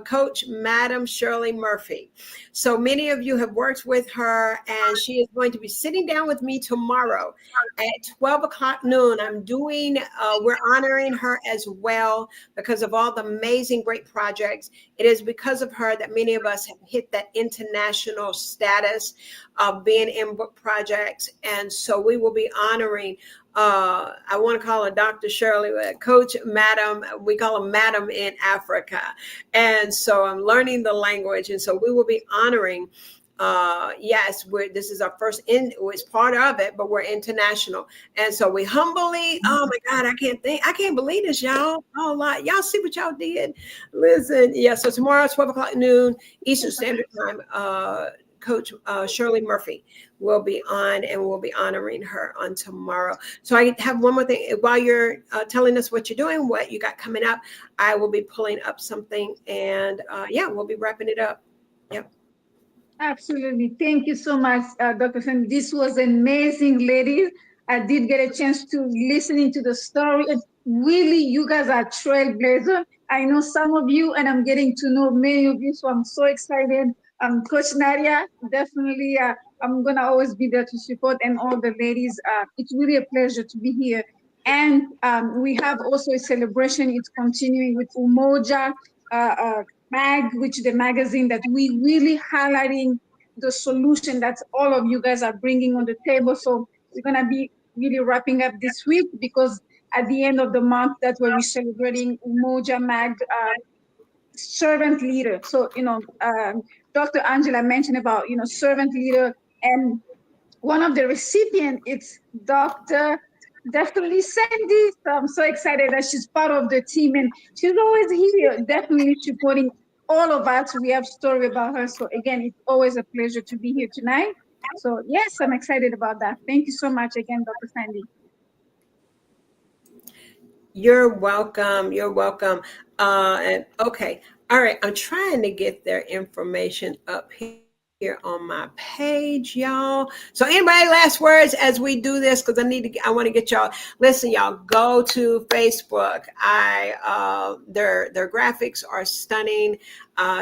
Coach Madam Shirley Murphy. So many of you have worked with her, and she is going to be sitting down with me tomorrow at 12 o'clock noon. We're honoring her as well because of all the amazing, great projects. It is because of her that many of us have hit that international status of being in book projects. And so we will be honoring I want to call her Dr. Shirley, Coach Madam. We call her Madam in Africa. And so I'm learning the language. And so we will be honoring, this is our first, it's part of it, but we're international. And so we humbly, oh my God, I can't believe this, y'all. Y'all see what y'all did? Listen, so tomorrow, 12 o'clock noon, Eastern Standard Time, Coach Shirley Murphy will be on, and we'll be honoring her on tomorrow. So I have one more thing. While you're telling us what you're doing, what you got coming up, I will be pulling up something, and we'll be wrapping it up. Yep. Absolutely. Thank you so much, Dr. Sandy. This was amazing, ladies. I did get a chance to listening to the story. And really, you guys are trailblazer. I know some of you, and I'm getting to know many of you, so I'm so excited. Coach Nadia, definitely, I'm going to always be there to support, and all the ladies. It's really a pleasure to be here. And we have also a celebration. It's continuing with Umoja Mag, which is the magazine that we really highlighting the solution that all of you guys are bringing on the table. So we're going to be really wrapping up this week, because at the end of the month, that's where we're celebrating Umoja Mag servant leader. So, Dr. Angela mentioned about, servant leader, and one of the recipients, it's Dr. Definitely Sandy. So I'm so excited that she's part of the team, and she's always here, definitely supporting all of us. We have story about her. So again, it's always a pleasure to be here tonight. So yes, I'm excited about that. Thank you so much again, Dr. Sandy. You're welcome. You're welcome. And okay. All right. I'm trying to get their information up here on my page, y'all. So anybody last words as we do this? Because I want to get y'all. Listen, y'all, go to Facebook. Their graphics are stunning.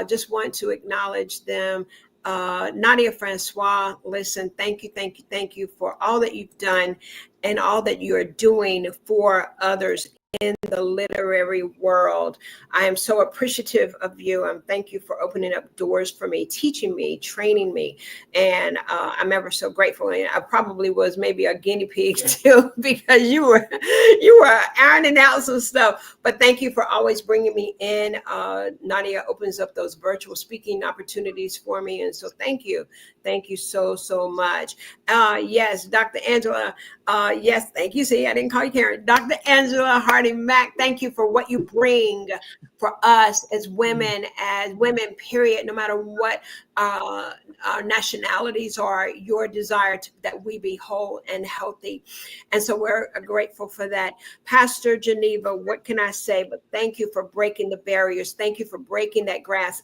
Just want to acknowledge them. Nadia, Francois, listen, thank you for all that you've done and all that you're doing for others in the literary world. I am so appreciative of you, and thank you for opening up doors for me, teaching me, training me, and I'm ever so grateful. And I probably was maybe a guinea pig too, because you were ironing out some stuff. But thank you for always bringing me in. Nadia opens up those virtual speaking opportunities for me, and so thank you so much. Yes, Dr. Angela. Yes, thank you. See, I didn't call you Karen. Dr. Angela-Hardin, Mack, thank you for what you bring for us as women, period, no matter what our nationalities are, your desire that we be whole and healthy. And so we're grateful for that. Pastor Geneva, what can I say? But thank you for breaking the barriers. Thank you for breaking that glass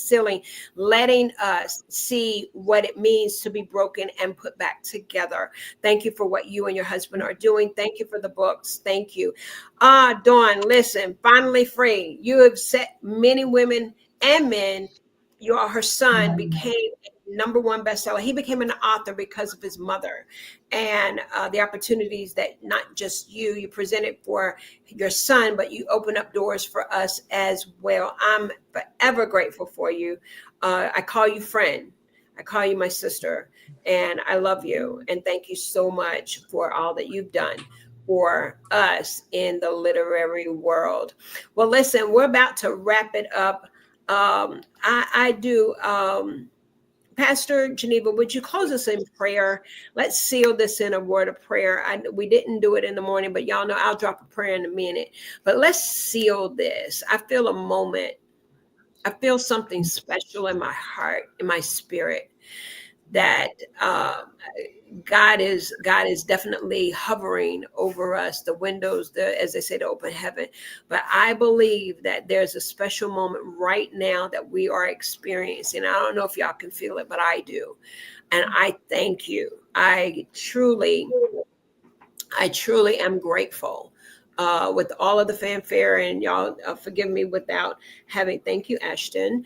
ceiling, letting us see what it means to be broken and put back together. Thank you for what you and your husband are doing. Thank you for the books. Thank you. Dawn, listen, finally free. You have set many women and men. Her son became a #1 bestseller. He became an author because of his mother and the opportunities that not just you presented for your son, but you open up doors for us as well. I'm forever grateful for you. I call you friend. I call you my sister, and I love you. And thank you so much for all that you've done for us in the literary world. Well, listen, we're about to wrap it up. I do. Pastor Geneva, would you close us in prayer? Let's seal this in a word of prayer. We didn't do it in the morning, but y'all know I'll drop a prayer in a minute. But let's seal this. I feel a moment. I feel something special in my heart, in my spirit, that God is definitely hovering over us, the windows, as they say, the open heaven. But I believe that there's a special moment right now that we are experiencing. I don't know if y'all can feel it, but I do. And I thank you. I truly am grateful. With all of the fanfare, and y'all forgive me without having, thank you, Ashton.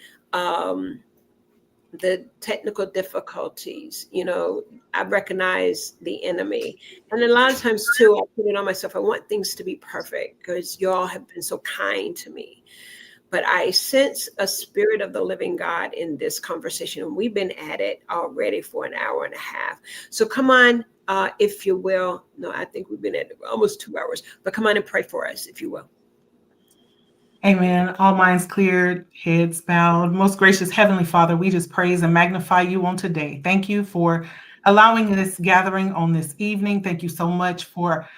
The technical difficulties, I recognize the enemy. And a lot of times too, I put it on myself. I want things to be perfect because y'all have been so kind to me. But I sense a spirit of the living God in this conversation. And we've been at it already for an hour and a half. So come on, if you will. No, I think we've been at it almost 2 hours. But come on and pray for us, if you will. Amen. All minds cleared, heads bowed. Most gracious Heavenly Father, we just praise and magnify you on today. Thank you for allowing this gathering on this evening. Thank you so much for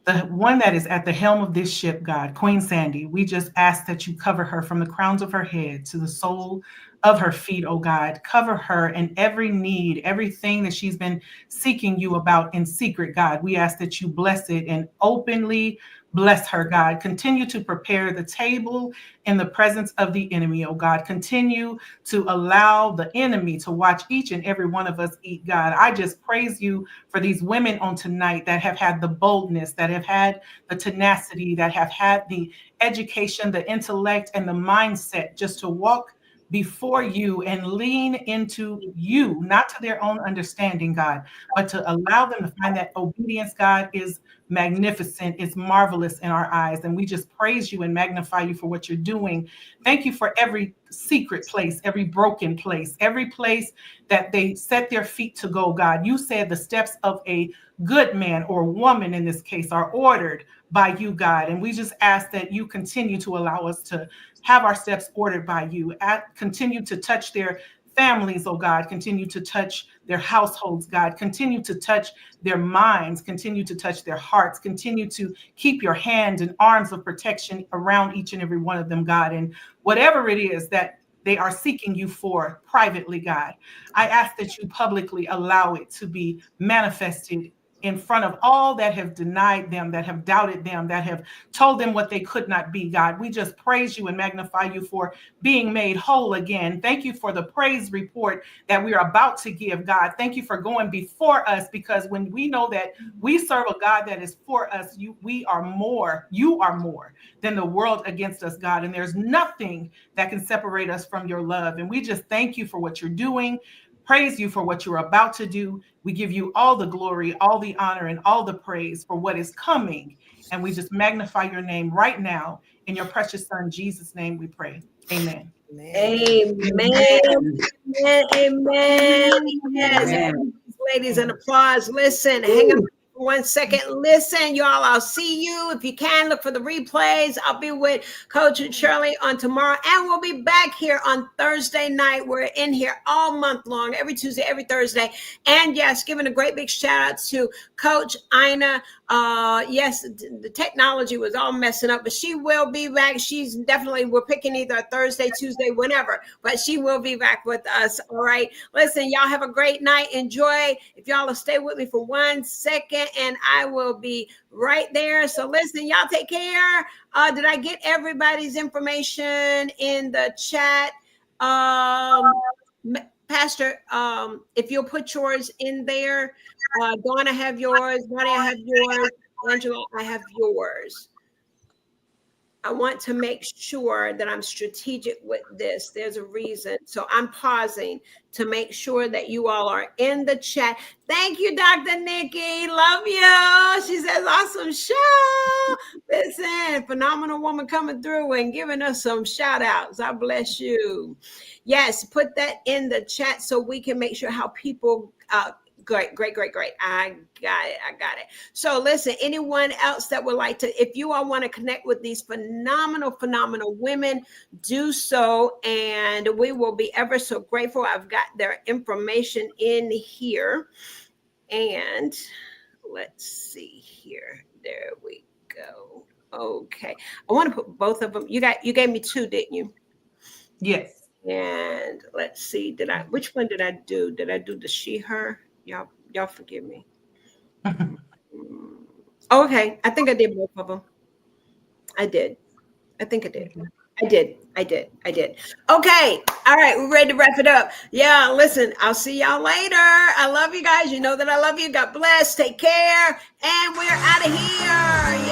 the one that is at the helm of this ship, God, Queen Sandy. We just ask that you cover her from the crowns of her head to the sole of her feet, oh God. Cover her in every need, everything that she's been seeking you about in secret, God. We ask that you bless it and openly bless her, God. Continue to prepare the table in the presence of the enemy, oh God. Continue to allow the enemy to watch each and every one of us eat, God. I just praise you for these women on tonight that have had the boldness, that have had the tenacity, that have had the education, the intellect, and the mindset just to walk before you and lean into you, not to their own understanding, God, but to allow them to find that obedience, God, is magnificent, is marvelous in our eyes. And we just praise you and magnify you for what you're doing. Thank you for every secret place, every broken place, every place that they set their feet to go, God. You said the steps of a good man or woman in this case are ordered by you, God. And we just ask that you continue to allow us to have our steps ordered by you. Continue to touch their families, oh God. Continue to touch their households, God. Continue to touch their minds. Continue to touch their hearts. Continue to keep your hand and arms of protection around each and every one of them, God. And whatever it is that they are seeking you for privately, God, I ask that you publicly allow it to be manifested in front of all that have denied them, that have doubted them, that have told them what they could not be, God. We just praise you and magnify you for being made whole again. Thank you for the praise report that we are about to give, God. Thank you for going before us, because when we know that we serve a God that is for us, you are more than the world against us, God. And there's nothing that can separate us from your love. And we just thank you for what you're doing. Praise you for what you're about to do. We give you all the glory, all the honor, and all the praise for what is coming. And we just magnify your name right now. In your precious son, Jesus' name we pray. Amen. Amen. Amen. Amen. Yes. Amen. Ladies, and applause. Listen, hang on for 1 second. Listen, y'all, I'll see you. If you can, look for the replays. I'll be with Coach and Shirley on tomorrow, and we'll be back here on Thursday night. We're in here all month long, every Tuesday, every Thursday. And yes, giving a great big shout out to Coach Ina. Yes, the technology was all messing up, but she will be back. She's definitely, we're picking either Thursday, Tuesday, whenever, but she will be back with us. All right. Listen, y'all have a great night. Enjoy. If y'all will stay with me for 1 second, and I will be right there. So listen, y'all take care. Did I get everybody's information in the chat? Pastor, if you'll put yours in there. Dawn, I have yours. Nadia, I have yours. Angela, I have yours. I want to make sure that I'm strategic with this. There's a reason. So I'm pausing to make sure that you all are in the chat. Thank you, Dr. Nikki. Love you. She says, awesome show. Listen, phenomenal woman coming through and giving us some shout outs. I bless you. Yes, put that in the chat so we can make sure how people Great. I got it. So listen, anyone else that would like to, if you all want to connect with these phenomenal women, do so. And we will be ever so grateful. I've got their information in here. And let's see here. There we go. Okay. I want to put both of them. You gave me two, didn't you? Yes. And let's see. Which one did I do? Did I do the she, her? Y'all forgive me. Okay, I think I did both of them. I did. I think I did. I did. Okay. All right, we're ready to wrap it up. Yeah, listen, I'll see y'all later. I love you guys. You know that I love you. God bless. Take care. And we're out of here.